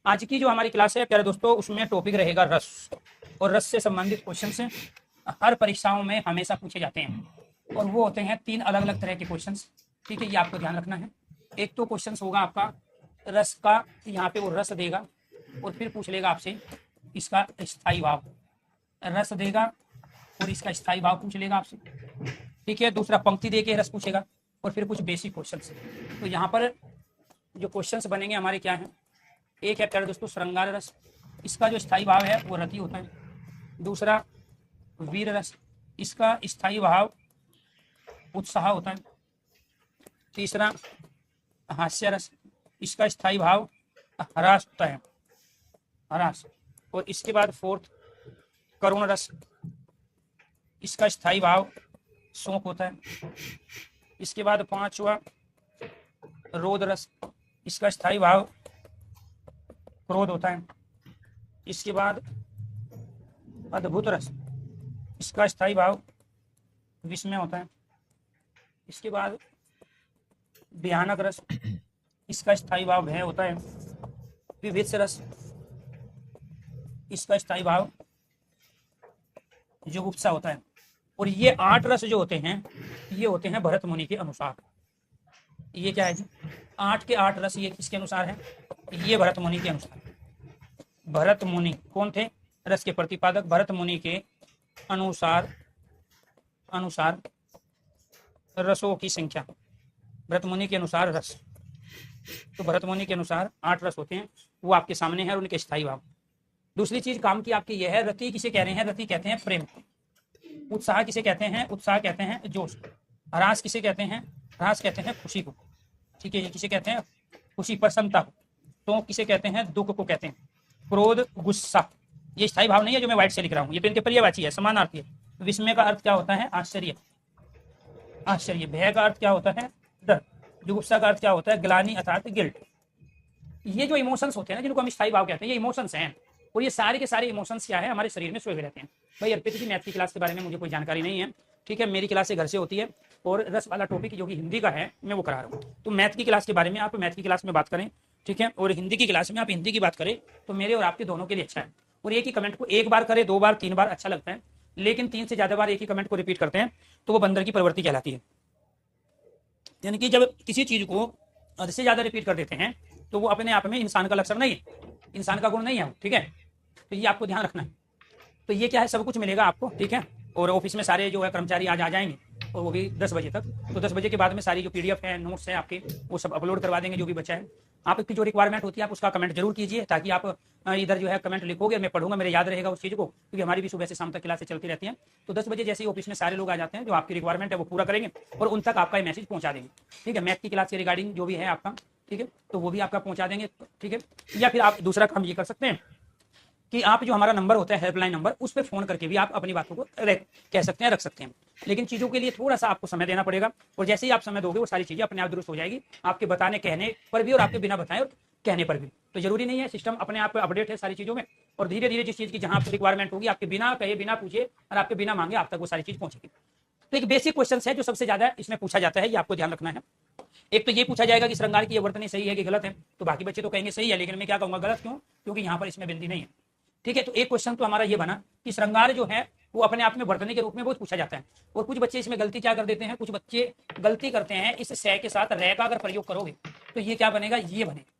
आज की जो हमारी क्लास है प्यारे दोस्तों, उसमें टॉपिक रहेगा रस, और रस से संबंधित क्वेश्चन हर परीक्षाओं में हमेशा पूछे जाते हैं, और वो होते हैं 3 अलग अलग तरह के क्वेश्चन। ठीक है, ये आपको ध्यान रखना है। एक तो क्वेश्चन होगा आपका रस का, यहाँ पे वो रस देगा और फिर पूछ लेगा आपसे इसका स्थायी भाव, रस देगा और इसका स्थायी भाव पूछ लेगा आपसे। ठीक है, दूसरा पंक्ति दे के रस पूछेगा और फिर कुछ बेसिक क्वेश्चन। तो यहाँ पर जो क्वेश्चंस बनेंगे हमारे क्या हैं, एक है प्यारे दोस्तों श्रृंगार रस, इसका जो स्थायी भाव है वो रति होता है। दूसरा वीर रस, इसका स्थायी भाव उत्साह होता है। तीसरा हास्य रस, इसका स्थायी भाव हरास होता है, हरास। और इसके बाद फोर्थ करुण रस, इसका स्थायी भाव शोक होता है। इसके बाद 5वां रोद रस, इसका स्थायी भाव क्रोध होता है। इसके बाद अद्भुत रस, इसका स्थायी भाव विस्मय होता है। इसके बाद भयानक रस, इसका स्थायी भाव भय होता है। विभत्स रस, इसका स्थायी भाव जुगुप्सा होता है। और ये 8 रस जो होते हैं, ये होते हैं भरत मुनि के अनुसार। ये क्या है जी, 8 के 8 रस, ये किसके अनुसार है, ये भरत मुनि के अनुसार। भरत मुनि कौन थे, रस के प्रतिपादक। भरत मुनि के अनुसार रसों की संख्या, भरत मुनि के अनुसार रस। तो भरत मुनि के अनुसार 8 रस होते हैं, वो आपके सामने है, और उनके स्थायी भाव। दूसरी चीज काम की आपकी यह है, रति किसे कह रहे हैं, रति कहते हैं प्रेम। उत्साह किसे कहते हैं, उत्साह कहते हैं जोश। हरास किसे कहते हैं, हरास कहते हैं खुशी को। ठीक है, ये किसे कहते हैं, खुशी प्रसन्नता को। तो किसे कहते हैं, दुख को कहते हैं। क्रोध गुस्सा, ये स्थायी भाव नहीं है जो मैं व्हाइट से लिख रहा हूँ, ये तो इनके पर्यायवाची है, समानार्थी है। विस्मय का अर्थ क्या होता है, आश्चर्य, आश्चर्य। भय का अर्थ क्या होता है, डर। जुगुप्सा का अर्थ क्या होता है, ग्लानि अर्थात गिल्ट। ये जो इमोशंस होते हैं ना, जिनको हम स्थायी भाव कहते हैं, ये इमोशंस हैं। और ये सारे के सारे इमोशंस क्या है, हमारे शरीर में सोए हुए रहते हैं। भाई अर्पित की मैथ की क्लास के बारे में मुझे कोई जानकारी नहीं है। ठीक है, मेरी क्लास घर से होती है, और रस वाला टॉपिक जो कि हिंदी का है मैं वो करा रहा हूँ। तो मैथ की क्लास के बारे में आप मैथ की क्लास में बात करें, ठीक है, और हिंदी की क्लास में आप हिंदी की बात करें, तो मेरे और आपके दोनों के लिए अच्छा है। और एक ही कमेंट को एक बार करें, 2 बार 3 बार अच्छा लगता है, लेकिन 3 से ज्यादा बार एक ही कमेंट को रिपीट करते हैं तो वो बंदर की प्रवृत्ति कहलाती है। यानी कि जब किसी चीज को हद से ज्यादा रिपीट कर देते हैं तो वो अपने आप में इंसान का लक्षण नहीं है, इंसान का गुण नहीं है। ठीक है, तो ये आपको ध्यान रखना है। तो ये क्या है, सब कुछ मिलेगा आपको। ठीक है, और ऑफिस में सारे जो है कर्मचारी आज आ जाएंगे, और वो भी 10 बजे तक। तो 10 बजे के बाद में सारी जो PDF है, नोट्स हैं आपके, वो सब अपलोड करवा देंगे जो भी बचा है। आपकी जो रिक्वायरमेंट होती है आप उसका कमेंट जरूर कीजिए, ताकि आप इधर जो है कमेंट लिखोगे, मैं पढ़ूंगा, मेरे याद रहेगा उस चीज़ को, क्योंकि हमारी भी सुबह से शाम तक क्लासें चलती रहती हैं। तो 10 बजे जैसे ही ऑफिस में सारे लोग आ जाते हैं, जो आपकी रिक्वायरमेंट है वो पूरा करेंगे और उन तक आपका मैसेज पहुंचा देंगे। ठीक है, मैथ की क्लास के रिगार्डिंग जो भी है आपका, ठीक है, तो वो भी आपका पहुंचा देंगे। ठीक है, या फिर आप दूसरा काम ये कर सकते हैं कि आप जो हमारा नंबर होता है, हेल्पलाइन नंबर, उस पर फोन करके भी आप अपनी बातों को कह सकते हैं, रख सकते हैं। लेकिन चीज़ों के लिए थोड़ा सा आपको समय देना पड़ेगा, और जैसे ही आप समय दोगे वो सारी चीज़ें अपने आप दुरुस्त हो जाएगी, आपके बताने कहने पर भी और आपके बिना बताए और कहने पर भी। तो जरूरी नहीं है, सिस्टम अपने आप अपडेट है सारी चीज़ों में, और धीरे धीरे जिस चीज़ की जहाँ आपकी रिक्वायरमेंट होगी, आपके बिना कहे, बिना पूछे और आपके बिना मांगे आप तक वो सारी चीज़ पहुंचेगी। तो एक बेसिक क्वेश्चन है जो सबसे ज्यादा इसमें पूछा जाता है, ये आपको ध्यान रखना है। एक तो ये पूछा जाएगा कि श्रृंगार की ये वर्तनी सही है कि गलत है, तो बाकी बच्चे तो कहेंगे सही है, लेकिन मैं क्या कहूँगा गलत, क्यों? क्योंकि यहाँ पर इसमें बिंदी नहीं है। ठीक है, तो एक क्वेश्चन तो हमारा ये बना कि श्रृंगार जो है वो अपने आप में वर्तनी के रूप में बहुत पूछा जाता है। और कुछ बच्चे इसमें गलती क्या कर देते हैं, कुछ बच्चे गलती करते हैं, इस सै के साथ रै का अगर प्रयोग करोगे तो ये क्या बनेगा, ये बनेगा।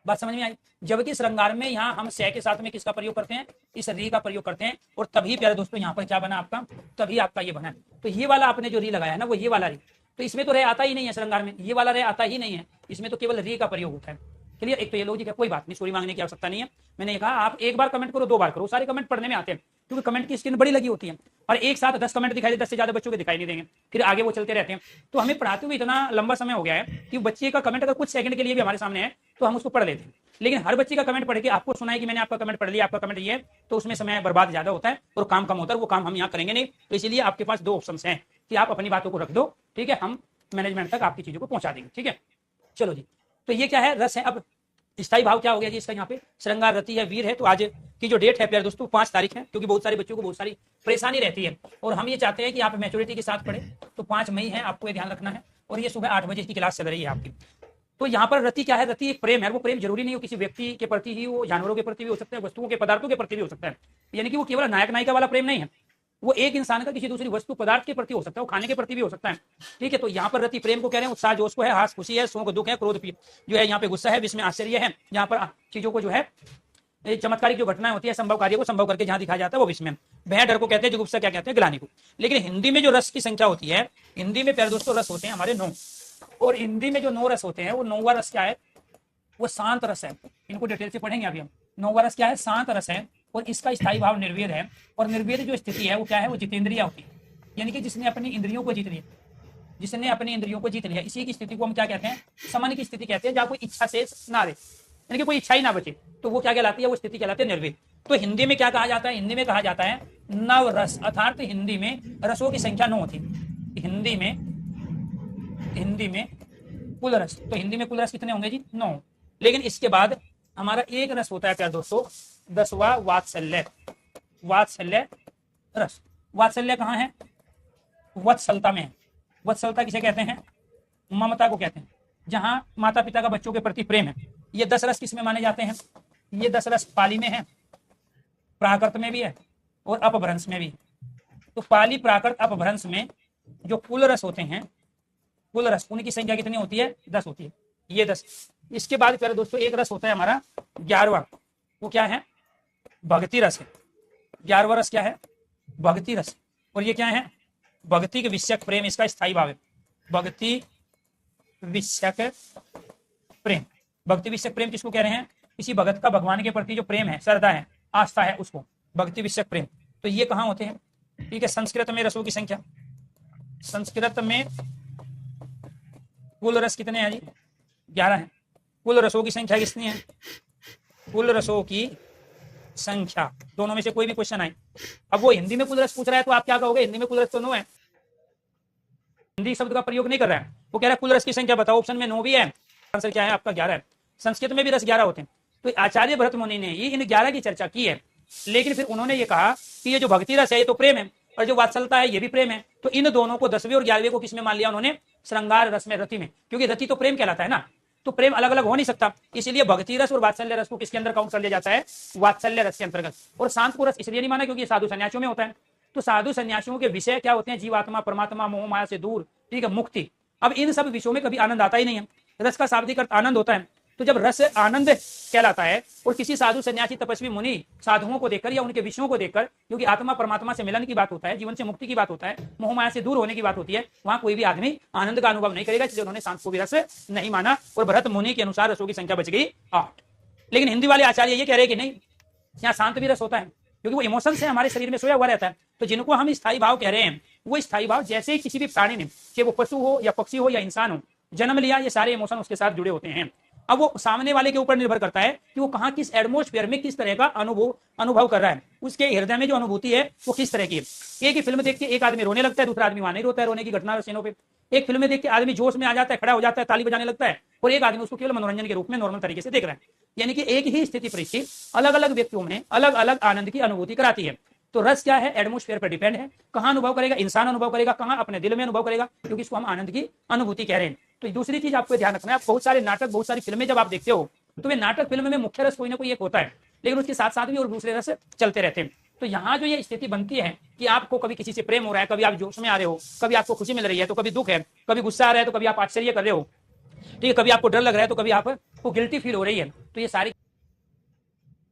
बात समझ में आई? जबकि श्रृंगार में यहाँ हम सै के साथ में किसका प्रयोग करते हैं, इस री का प्रयोग करते हैं, और तभी प्यारे दोस्तों यहाँ पर क्या बना आपका, तभी आपका ये बना। तो ये वाला आपने जो री लगाया है ना, वो ये वाला री, तो इसमें तो रे आता ही नहीं है, श्रृंगार में ये वाला रे आता ही नहीं है, इसमें तो केवल री का प्रयोग होता है। क्लियर? एक तो ये लॉजिक है, कोई बात नहीं, सॉरी मांगने की आवश्यकता नहीं है। मैंने कहा आप एक बार कमेंट करो, 2 बार करो, सारे कमेंट पढ़ने में आते हैं, क्योंकि कमेंट की स्क्रीन बड़ी लगी होती है, और एक साथ 10 कमेंट दिखाई दे, 10 से ज्यादा बच्चों के दिखाई नहीं देंगे, फिर आगे वो चलते रहते हैं। तो हमें पढ़ाते हुए इतना लंबा समय हो गया है कि बच्चे का कमेंट अगर कुछ सेकंड के लिए भी हमारे सामने है तो हम उसको पढ़ लेते हैं, लेकिन हर बच्चे का कमेंट पढ़ के आपको सुना है कि मैंने आपका कमेंट पढ़ लिया, आपका कमेंट ये है, तो उसमें समय बर्बाद ज्यादा होता है और काम कम होता है, वो काम हम यहाँ करेंगे नहीं। तो इसलिए आपके पास 2 ऑप्शन हैं कि आप अपनी बातों को रख दो, ठीक है, हम मैनेजमेंट तक आपकी चीजों को पहुंचा देंगे। ठीक है, चलो जी, तो ये क्या है, रस है। अब स्थायी भाव क्या हो गया जी इसका, यहाँ पे श्रृंगार, रति है, वीर है। तो आज की जो डेट है प्यारे दोस्तों 5 तारीख है, क्योंकि बहुत सारे बच्चों को बहुत सारी परेशानी रहती है और हम ये चाहते हैं कि आप मैच्योरिटी के साथ पढ़े। तो 5 मई है, आपको ये ध्यान रखना है, और ये सुबह 8 बजे की क्लास चल रही है आपकी। तो यहाँ पर रति क्या है, रति एक प्रेम है। वो प्रेम जरूरी नहीं हो किसी व्यक्ति के प्रति ही, वो जानवरों के प्रति भी हो सकता है, वस्तुओं के, पदार्थों के प्रति भी हो सकता है। यानी कि वो केवल नायक नायिका वाला प्रेम नहीं है, वो एक इंसान का किसी दूसरी वस्तु पदार्थ के प्रति हो सकता है, वो खाने के प्रति भी हो सकता है। ठीक है, तो यहाँ पर रति प्रेम को कह रहे हैं, उत्साह जोश को है, हास खुशी है, शोक दुख है, क्रोध जो है यहाँ पे गुस्सा है, जिसमें आश्चर्य है। यहाँ पर चीजों को जो है चमत्कारिक जो घटनाएं होती है, संभव कार्य को संभव करके जहां दिखाया जाता है वो विस्मय। भय डर को कहते हैं, जुगुप्सा क्या कहते हैं, ग्लानि को। लेकिन हिंदी में जो रस की संख्या होती है, हिंदी में प्यारे दोस्तों रस होते हैं हमारे 9, और हिंदी में जो 9 रस होते हैं वो 9वां रस क्या है, वो शांत रस है। इनको डिटेल से पढ़ेंगे अभी हम। 9वां रस क्या है, शांत रस है, और इसका स्थायी भाव निर्वेद है। और निर्वेद जो स्थिति है वो क्या है, वो जितेंद्रिय होती है, यानी कि जिसने अपनी इंद्रियों को जीत लिया, जिसने अपनी इंद्रियों को जीत लिया, इसी की स्थिति को हम क्या कहते हैं, समन की स्थिति कहते हैं, जहाँ कोई इच्छा से ना रहे, यानी कि कोई इच्छा ही ना बचे, तो वो क्या कहलाती है, वो स्थिति कहलाती है निर्वेद। तो हिंदी में क्या कहा जाता है, हिंदी में कहा जाता है नव रस, अर्थात हिंदी में रसों की संख्या 9 होती है। हिंदी में कुल रस, तो हिंदी में कुल रस कितने होंगे जी, 9। लेकिन इसके बाद हमारा एक रस होता है प्यारे दोस्तों, 10वां वात्सल्य, वात्सल्य रस। वात्सल्य कहाँ है, वत्सलता में है। वत्सलता किसे कहते हैं, ममता को कहते हैं, जहां माता पिता का बच्चों के प्रति प्रेम है। ये 10 रस किसमें माने जाते हैं, ये 10 रस पाली में है, प्राकृत में भी है और अपभ्रंश में भी है। तो पाली, प्राकृत, अपभ्रंश में जो कुल रस होते हैं, कुल रस, उनकी संख्या कितनी होती है, 10 होती है, ये 10। इसके बाद प्यारे दोस्तों एक रस होता है हमारा 11वां, वो क्या है, भक्ति रस है। 11वां रस क्या है, भक्ति रस, और ये क्या है, भक्ति के विषयक प्रेम, इसका स्थायी भाव है, भक्ति विषयक प्रेम। भक्ति विषयक प्रेम किसको कह रहे हैं, किसी भगत का भगवान के प्रति जो प्रेम है, श्रद्धा है, आस्था है, उसको भक्ति विषयक प्रेम। तो ये कहाँ होते हैं, ठीक है, संस्कृत में रसों की संख्या, संस्कृत में कुल रस कितने हैं जी, 11 है। कुल रसों की संख्या कितनी है, कुल रसों की संख्या, दोनों में से कोई भी क्वेश्चन आए। अब वो हिंदी में कुल रस पूछ रहा है तो आप क्या कहोगे, हिंदी में कुल रस तो 9 है, हिंदी शब्द का प्रयोग नहीं कर रहा है, वो कह रहा है कुल रस की संख्या बताओ। ऑप्शन में 9 भी है, आंसर क्या है आपका 11 है। संस्कृत में भी रस 11 होते हैं। तो आचार्य भरत मुनि ने ये इन 11 की चर्चा की है, लेकिन फिर उन्होंने ये कहा कि ये जो भक्ति रस है ये तो प्रेम है, और जो वात्सलता है ये भी प्रेम है। तो इन दोनों को 10वें और 11वें को किसमें मान लिया उन्होंने, श्रृंगार रस में, रति में, क्योंकि रति तो प्रेम कहलाता है ना, तो प्रेम अलग अलग हो नहीं सकता, इसलिए भक्ति रस और वात्सल्य रस को किसके अंदर काउंट कर लिया जाता है, वात्सल्य रस के अंतर्गत। और शांत को रस इसलिए नहीं माना क्योंकि साधु सन्यासियों में होता है। तो साधु सन्यासियों के विषय क्या होते हैं, जीवात्मा, परमात्मा, मोह माया से दूर, ठीक है, मुक्ति। अब इन सब विषयों में कभी आनंद आता ही नहीं है, रस का शाब्दिक अर्थ आनंद होता है, तो जब रस आनंद कहलाता है और किसी साधु सन्यासी तपस्वी मुनि साधुओं को देखकर या उनके विषयों को देखकर, क्योंकि आत्मा परमात्मा से मिलन की बात होता है, जीवन से मुक्ति की बात होता है, मोह माया से दूर होने की बात होती है, वहां कोई भी आदमी आनंद का अनुभव नहीं करेगा, इसलिए उन्होंने शांत को भी रस नहीं माना। और भरत मुनि के अनुसार रसों की संख्या बच गई 8। लेकिन हिंदी वाले आचार्य ये कह रहे हैं कि नहीं, यहाँ शांत भी रस होता है, क्योंकि वो इमोशन से हमारे शरीर में सोया हुआ रहता है। तो जिनको हम स्थायी भाव कह रहे हैं, वो स्थायी भाव जैसे ही किसी भी प्राणी ने, चाहे वो पशु हो या पक्षी हो या इंसान हो, जन्म लिया, ये सारे इमोशन उसके साथ जुड़े होते हैं। अब वो सामने वाले के ऊपर निर्भर करता है कि वो कहाँ किस एटमोस्फेयर में किस तरह का अनुभव कर रहा है, उसके हृदय में जो अनुभूति है वो किस तरह की है। एक ही फिल्म देख के एक आदमी रोने लगता है, दूसरा आदमी वहां नहीं रोता है, रोने की घटना सीनों पे। एक फिल्म में देख के आदमी जोश में आ जाता है, खड़ा हो जाता है, ताली बजाने लगता है, और एक आदमी उसको केवल मनोरंजन के रूप में नॉर्मल तरीके से देख रहा है। यानी कि एक ही स्थिति परिस्थिति अलग अलग व्यक्तियों में अलग अलग आनंद की अनुभूति कराती है। तो रस क्या है, एटमोस्फेयर पर डिपेंड है, कहाँ अनुभव करेगा, इंसान अनुभव करेगा, कहाँ अपने दिल में अनुभव करेगा, क्योंकि इसको हम आनंद की अनुभूति कह रहे हैं। तो दूसरी चीज आपको ध्यान रखना है, बहुत सारे नाटक, बहुत सारी फिल्में जब आप देखते हो, तो वे नाटक फिल्म में मुख्य रस कोई ना कोई एक होता है, लेकिन उसके साथ साथ भी और दूसरे रस चलते रहते हैं। तो यहाँ जो ये स्थिति बनती है कि आपको कभी किसी से प्रेम हो रहा है, कभी आप जोश में आ रहे हो, कभी आपको खुशी मिल रही है, तो कभी दुख है, कभी गुस्सा आ रहा है, तो कभी आप आश्चर्य कर रहे हो, ठीक है, कभी आपको डर लग रहा है, तो कभी आपको गिल्टी फील हो रही है। तो ये सारी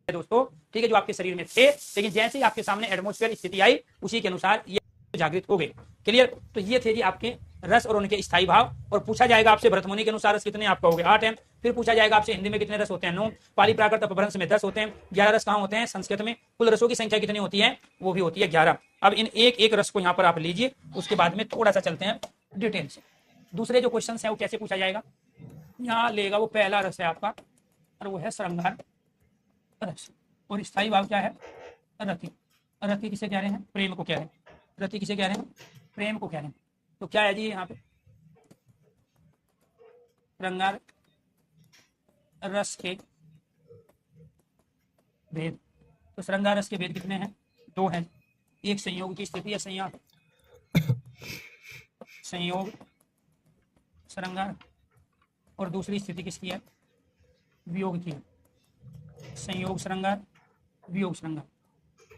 दोस्तों, ठीक है, जो आपके शरीर में थे, लेकिन जैसे ही आपके सामने एटमोस्फेयर स्थिति आई, उसी के अनुसार ये जागृत हो गए। क्लियर? तो ये थे जी आपके रस और उनके स्थायी भाव। और पूछा जाएगा आपसे भरत मुनि के अनुसार रस कितने, आप कहोगे 8 हैं। फिर पूछा जाएगा आपसे हिंदी में कितने रस होते हैं, 9। पाली प्राकृत अपभ्रंश में 10 होते हैं। 11 रस कहाँ होते हैं, संस्कृत में। कुल रसों की संख्या कितनी होती है, वो भी होती है 11। अब इन एक एक रस को यहाँ पर आप लीजिए, उसके बाद में थोड़ा सा चलते हैं डिटेल से। दूसरे जो क्वेश्चन है वो कैसे पूछा जाएगा, यहाँ लेगा वो पहला रस है आपका, और वो है श्रृंगार रस। और स्थायी भाव क्या है, रति। रति किसे कह रहे हैं, प्रेम को कह रहे हैं। रति किसे कह रहे हैं, प्रेम को कह रहे हैं। तो क्या है जी यहाँ पे श्रृंगार रस के भेद। तो श्रृंगार रस के भेद कितने हैं, 2 हैं। एक संयोग की स्थिति है, संयोग श्रृंगार, और दूसरी स्थिति किसकी है, वियोग की है। संयोग श्रृंगार, वियोग श्रृंगार।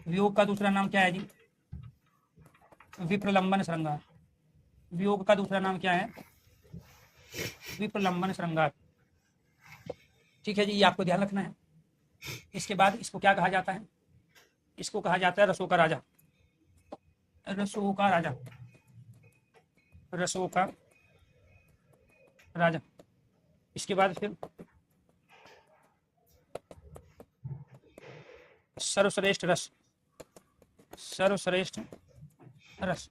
वियोग का दूसरा नाम क्या है जी, विप्रलंबन श्रृंगार। वियोग का दूसरा नाम क्या है, विप्रलंबन श्रृंगार। ठीक है जी, ये आपको ध्यान रखना है। इसके बाद इसको क्या कहा जाता है, इसको कहा जाता है रसों का राजा। रसों का राजा, रसों का राजा। इसके बाद फिर सर्वश्रेष्ठ रस, सर्वश्रेष्ठ रस।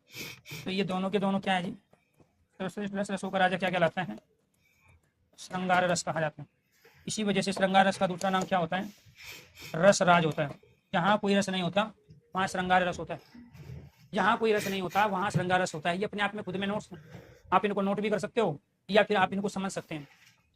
तो ये दोनों के दोनों क्या है जी, सर्वश्रेष्ठ रस, रसों का राजा क्या कहलाता है, श्रृंगार रस कहा जाता है। इसी वजह से श्रृंगार रस का दूसरा नाम क्या होता है, रस राज होता है। जहाँ कोई रस नहीं होता वहाँ श्रृंगार रस होता है, जहाँ कोई रस नहीं होता वहाँ श्रृंगार रस होता है। ये अपने आप में खुद में नोट्स, आप इनको नोट भी कर सकते हो या फिर आप इनको समझ सकते हैं।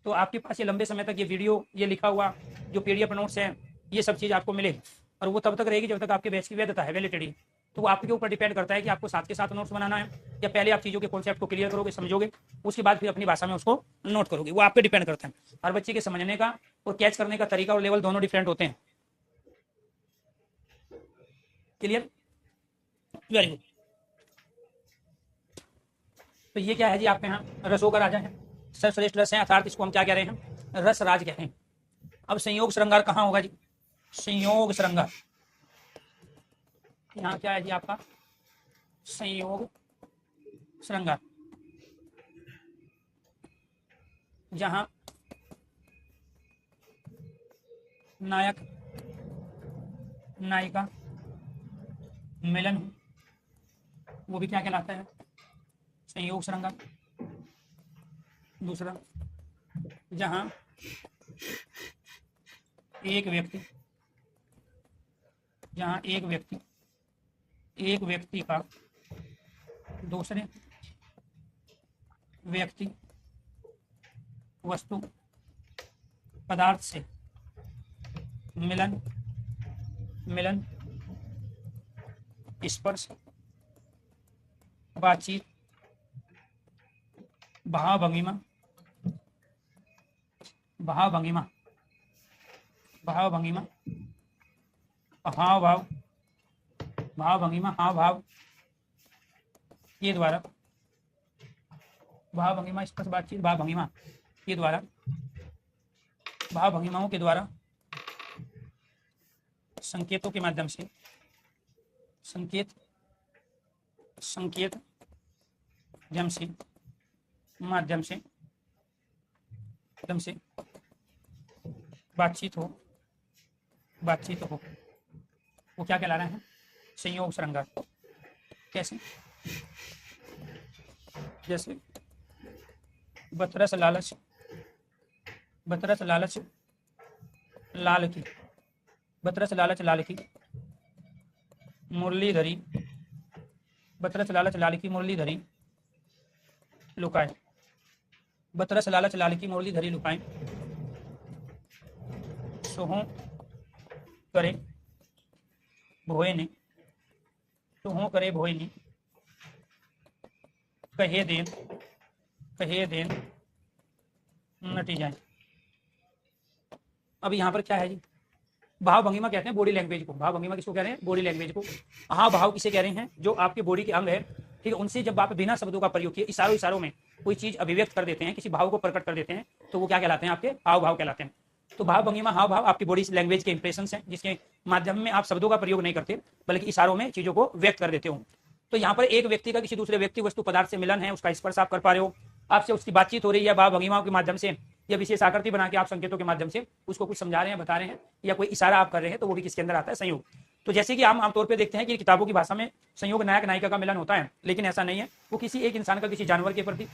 तो आपके पास ये लंबे समय तक ये वीडियो, ये लिखा हुआ जो PDF नोट्स है, ये सब चीज़ आपको मिले, और वो तब तक रहेगी जब तक आपके बैच की वैधता है, वैलिडिटी। तो वो आपके ऊपर डिपेंड करता है कि आपको साथ के साथ नोट्स बनाना है, या पहले आप चीज़ों के कॉन्सेप्ट को क्लियर करोगे, समझोगे, उसके बाद फिर अपनी भाषा में उसको नोट करोगे। वो आप पे डिपेंड करता है। हर बच्चे के समझने का और कैच करने का तरीका और लेवल दोनों डिफरेंट होते हैं। क्लियर? Very good. तो ये क्या है जी, आपके यहाँ रसों का राजा है, सर्वश्रेष्ठ रस है, अर्थात इसको हम क्या कह रहे हैं, रस राज कहते हैं। अब संयोग श्रृंगार कहाँ होगा जी, संयोग श्रृंगार यहाँ क्या है जी आपका, संयोग श्रृंगार, जहां नायक नायिका मिलन, वो भी क्या कहलाता है, संयोग श्रृंगार। दूसरा, जहां एक व्यक्ति का दूसरे व्यक्ति, वस्तु, पदार्थ से मिलन, स्पर्श, बातचीत, भाव भंगिमा, हाव भाव ये द्वारा, भाव भंगिमा, स्पर्श, बातचीत, भाव भंगिमा ये द्वारा भाव भंगिमाओं के द्वारा संकेतों के माध्यम से संकेत माध्यम से बातचीत हो वो क्या कहला रहे हैं? संयोग श्रृंगार। कैसे? जैसे बतरस लालच लाल की मुरलीधरी लुकाए। बतरस लालच लाल की मुरलीधरी लुकाए। सोहों करे भोए ने कहे देन नटी जाए। अब यहाँ पर क्या है जी? भाव भंगिमा कहते हैं बॉडी लैंग्वेज को। भाव भंगिमा किसको कह रहे हैं? बॉडी लैंग्वेज को। हाँ, भाव किसे कह रहे हैं? जो आपके बॉडी के अंग है, ठीक है, उनसे जब आप बिना शब्दों का प्रयोग किए इशारों में कोई चीज अभिव्यक्त कर देते हैं, किसी भाव को प्रकट कर देते हैं, तो वो क्या कहलाते हैं? आपके हाव भाव कहलाते हैं। तो भाव भंगिमा हाव भाव आपकी बॉडी लैंग्वेज के इंप्रेशन हैं, जिसके माध्यम में आप शब्दों का प्रयोग नहीं करते बल्कि इशारों में चीजों को व्यक्त कर देते हो। तो यहाँ पर एक व्यक्ति का किसी दूसरे व्यक्ति वस्तु पदार्थ से मिलन है, उसका स्पर्श आप कर पा रहे हो, आपसे उसकी बातचीत हो रही है भाव भंगिमाओं के माध्यम से, या विशेष आकृति बना के आप संकेतों के माध्यम से उसको कुछ समझा रहे हैं, बता रहे हैं, या कोई इशारा आप कर रहे हैं, तो वो भी किसके अंदर आता है? संयोग। तो जैसे कि हम आमतौर पर देखते हैं कि किताबों की भाषा में संयोग नायक नायिका का मिलन होता है, लेकिन ऐसा नहीं है। वो किसी एक इंसान का किसी जानवर के प्रति,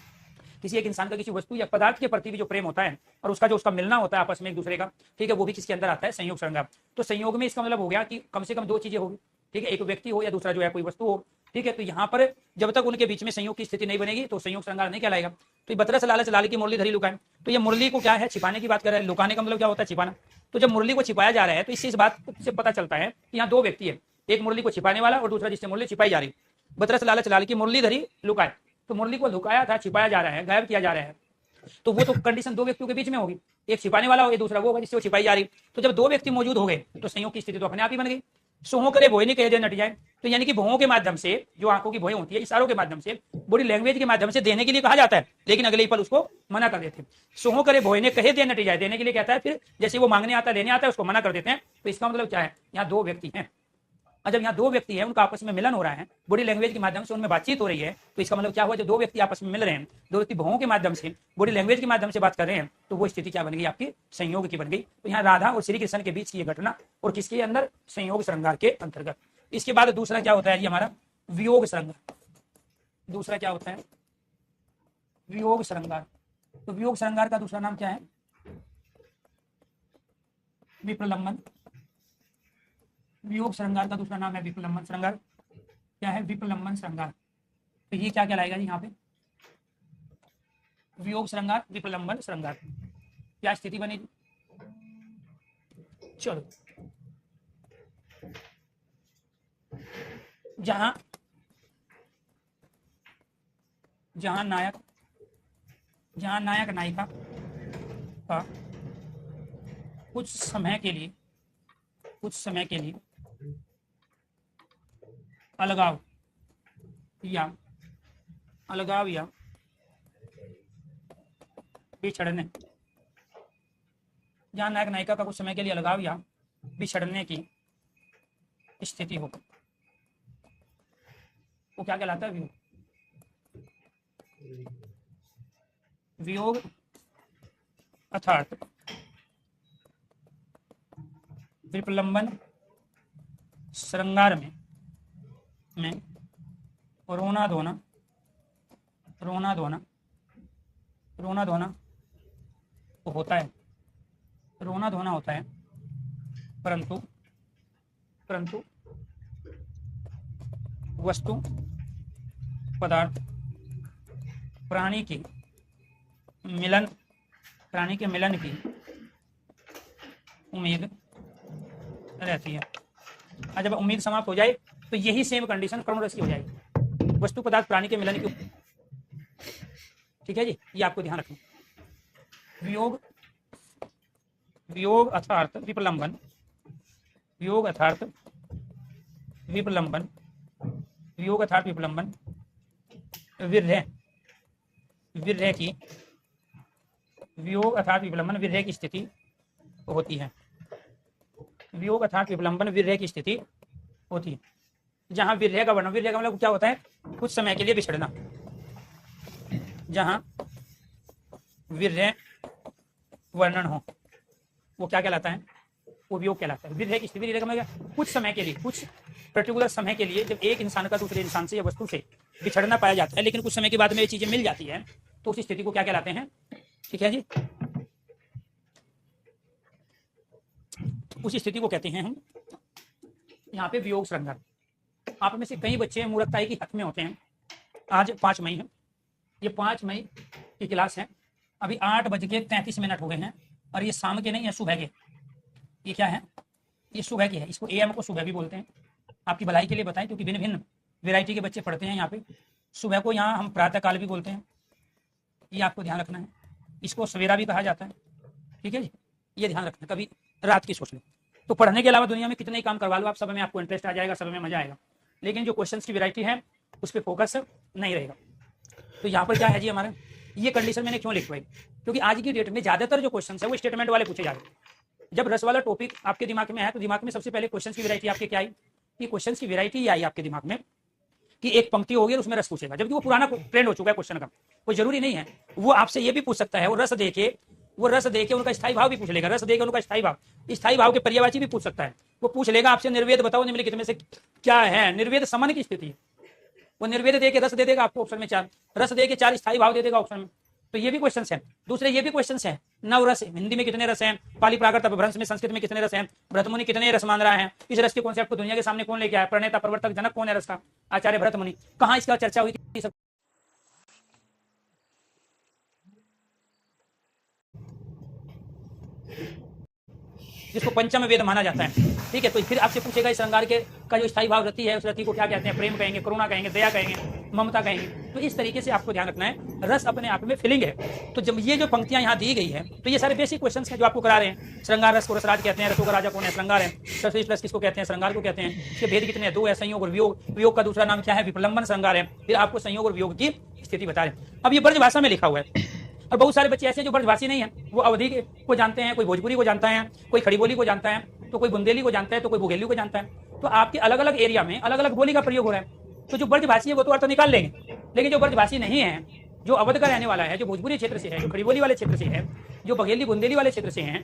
किसी एक इंसान का किसी वस्तु या पदार्थ के प्रति भी जो प्रेम होता है और उसका मिलना होता है आपस में एक दूसरे का, ठीक है, वो भी किसके अंदर आता है? संयोग श्रृंगार। तो संयोग में इसका मतलब हो गया कि कम से कम दो चीजें होगी, ठीक है, एक व्यक्ति हो या दूसरा जो है कोई वस्तु हो, ठीक है। तो यहाँ पर जब तक उनके बीच में संयोग की स्थिति नहीं बनेगी तो संयोग श्रृंगार नहीं कहलाएगा। तो ये बतरस लालच लाल की मुरलीधरी लुकाए, तो ये मुरली को क्या है? छिपाने की बात कर रहा है। लुकाने का मतलब क्या होता है? छिपाना। तो जब मुरली को छिपाया जा रहा है तो इससे इस बात से पता चलता है कि यहाँ दो व्यक्ति है, एक मुरली को छिपाने वाला और दूसरा जिससे मुरली छिपाई जा रही। बतरस लालच लाल की मुरलीधरी लुकाए, तो मुरली को लुकाया था, छिपाया जा रहा है, गायब किया जा रहा है। तो वो तो कंडीशन दो व्यक्तियों के बीच में होगी, एक छिपाने वाला हो, एक दूसरा वो होगा जिससे वो छिपाई जा रही। तो जब दो व्यक्ति मौजूद हो गए तो संयोग की स्थिति तो अपने आप ही बन गई। सोहों करे भोए नहीं कहे दे नट जाए, तो यानी कि भों के माध्यम से, जो आंखों की भोएं होती है, इशारों के माध्यम से, बॉडी लैंग्वेज के माध्यम से देने के लिए कहा जाता है, लेकिन अगले ही पल उसको मना कर देते हैं। सोहों करे भोए ने कहे दे नट जाए, देने के लिए कहता है, फिर जैसे वो मांगने आता है, लेने आता है, उसको मना कर देते हैं। तो इसका मतलब क्या है? यहाँ दो व्यक्ति हैं, और जब यहाँ दो व्यक्ति हैं, उनका आपस में मिलन हो रहा है, बॉडी लैंग्वेज के माध्यम से उनमें बातचीत हो रही है, तो इसका मतलब क्या हुआ? जो दो व्यक्ति आपस में मिल रहे हैं, दो व्यक्ति भवों के माध्यम से, बॉडी लैंग्वेज के माध्यम से बात कर रहे हैं, तो वो स्थिति क्या बन गई? आपकी संयोग की बन गई। तो यहाँ राधा और श्री कृष्ण के बीच की घटना और किसके अंदर? संयोग श्रृंगार के अंतर्गत। इसके बाद दूसरा क्या होता है जी? हमारा वियोग श्रृंगार। दूसरा क्या होता है? वियोग श्रृंगार। तो वियोग श्रृंगार का दूसरा नाम क्या है? विप्रलंबन। वियोग श्रृंगार का दूसरा नाम है विप्रलंबन श्रृंगार। क्या है? विप्रलंबन श्रृंगार। तो ये क्या कहलाएगा जी यहाँ पे? वियोग श्रृंगार, विप्रलंबन श्रृंगार। क्या स्थिति बनेगी? चलो, जहां नायक नायिका का कुछ समय के लिए अलगाव या बिछड़ने, जहां नायक नायिका का कुछ समय के लिए अलगाव या बिछड़ने की स्थिति हो, वो क्या कहलाता है? वियोग। वियोग अर्थात विप्रलंबन श्रृंगार में रोना धोना होता है, रोना धोना होता है, परंतु वस्तु पदार्थ प्राणी के मिलन की उम्मीद रहती है। और जब उम्मीद समाप्त हो जाए तो यही सेम कंडीशन कर्म रस की हो जाएगी, वस्तु पदार्थ प्राणी के मिलन की। ठीक है जी, ये आपको ध्यान रखना। वियोग अर्थात विप्रलंबन, वियोग अर्थात विप्रलंबन, विरह की, वियोग अर्थात विप्रलंबन, विरह की स्थिति होती है। वियोग अर्थात विलंबन वीर्य की स्थिति होती है। जहां वीर्य का वर्णन, वीर्य का मतलब क्या होता है? कुछ समय के लिए बिछड़ना। जहां वीर्य वर्णन हो वो क्या कहलाता है? वो वियोग कहलाता है। वीर्य की स्थिति, वीर्य का मतलब कुछ समय के लिए, कुछ पर्टिकुलर समय के लिए जब एक इंसान का दूसरे इंसान से या वस्तु से बिछड़ना पाया जाता है, लेकिन कुछ समय के बाद में ये चीजें मिल जाती है, तो उस स्थिति को क्या कहलाते हैं? ठीक है जी, उस स्थिति को कहते हैं हम यहाँ पे वियोग श्रृंगार। आप में से कई बच्चे मूर्खताई की हद में होते हैं। आज 5 मई है, ये 5 मई की क्लास है। अभी 8:33 हो गए हैं और ये शाम के नहीं है, सुबह के। ये क्या है? ये सुबह की है। इसको AM को सुबह भी बोलते हैं। आपकी भलाई के लिए बताएं, क्योंकि भिन्न भिन्न वेराइटी के बच्चे पढ़ते हैं यहाँ पे। सुबह को यहाँ हम प्रातः काल भी बोलते हैं, ये आपको ध्यान रखना है। इसको सवेरा भी कहा जाता है, ठीक है जी, ये ध्यान रखना। कभी रात की सोच लो। तो पढ़ने के अलावा दुनिया में कितने ही काम करवा लो आप, सब में आपको इंटरेस्ट आ जाएगा, सब में मजा आएगा, लेकिन जो क्वेश्चंस की वैरायटी है उस पर फोकस नहीं रहेगा। तो यहाँ पर क्या है जी हमारे, ये कंडीशन मैंने क्यों लिखवाई? क्योंकि आज की डेट में ज्यादातर जो क्वेश्चन है वो स्टेटमेंट वाले पूछे जा रहे हैं। जब रस वाला टॉपिक आपके दिमाग में है तो दिमाग में सबसे पहले क्वेश्चन की वैरायटी आपके क्या आई? कि क्वेश्चन की वैरायटी आई आपके दिमाग में कि एक पंक्ति होगी और उसमें रस पूछेगा, जबकि वो पुराना ट्रेंड हो चुका है क्वेश्चन का। कोई जरूरी नहीं है, वो आपसे ये भी पूछ सकता है, वो रस देके उनका स्थायी भाव भी पूछ लेगा, रस देके उनका स्थायी भाव के पर्यायवाची भी पूछ सकता है। वो पूछ लेगा आपसे निर्वेद बताओ निम्नलिखित में से क्या है? निर्वेद समन की स्थिति है। वो निर्वेद देके रस दे देगा आपको ऑप्शन में 4, रस देके 4 स्थायी भाव दे देगा ऑप्शन में। तो ये भी क्वेश्चन है। दूसरे ये भी क्वेश्चन है, नवरस हिंदी में कितने रस हैं, पाली प्राकृत अपभ्रंश में संस्कृत में कितने रस हैं, भरतमुनि कितने रस मान रहा है, इस रस के कॉन्सेप्ट को दुनिया के सामने कौन लेके आया, प्रणेता प्रवर्तक जनक कौन है रस का? आचार्य भरतमुनि। कहाँ इसका चर्चा हुई थी? सब जिसको पंचम वेद माना जाता है, ठीक है। तो फिर आपसे पूछेगा इस श्रृंगार के का जो स्थायी भाव रति है, उस रति को क्या कहते हैं? प्रेम कहेंगे, करुणा कहेंगे, दया कहेंगे, ममता कहेंगे। तो इस तरीके से आपको ध्यान रखना है, रस अपने आप में फीलिंग है। तो जब ये जो पंक्तियां यहाँ दी गई है, तो ये सारे बेसिक क्वेश्चन हैं जो आपको करा रहे हैं। श्रृंगार रस को रसराज कहते हैं, रसों का राजा कौन है? श्रृंगार है। सरस्वती रस किसको कहते हैं? श्रृंगार को कहते हैं। इसके भेद कितने हैं? 2 है, संयोग और वियोग। वियोग का दूसरा नाम क्या है? विप्रलंबन श्रृंगार है। फिर आपको संयोग और वियोग की स्थिति बता रहे हैं। अब ये ब्रज भाषा में लिखा हुआ है, और बहुत सारे बच्चे ऐसे जो ब्रजभाषी नहीं है, वो अवधी को जानते हैं, कोई भोजपुरी को जानता है, कोई खड़ी बोली को जानता है, तो कोई बुंदेली को जानता है, तो कोई बुगेली को जानता है। तो आपके अलग अलग एरिया में अलग अलग बोली का प्रयोग हो रहा है। तो जो ब्रजभाषी है वो तो अर्थ निकाल लेंगे, लेकिन जो ब्रजभाषी नहीं है, जो अवध का रहने वाला है, जो भोजपुरी क्षेत्र से है, जो खड़ी बोली वाले क्षेत्र से है, जो बघेली बुंदेली वाले क्षेत्र से है,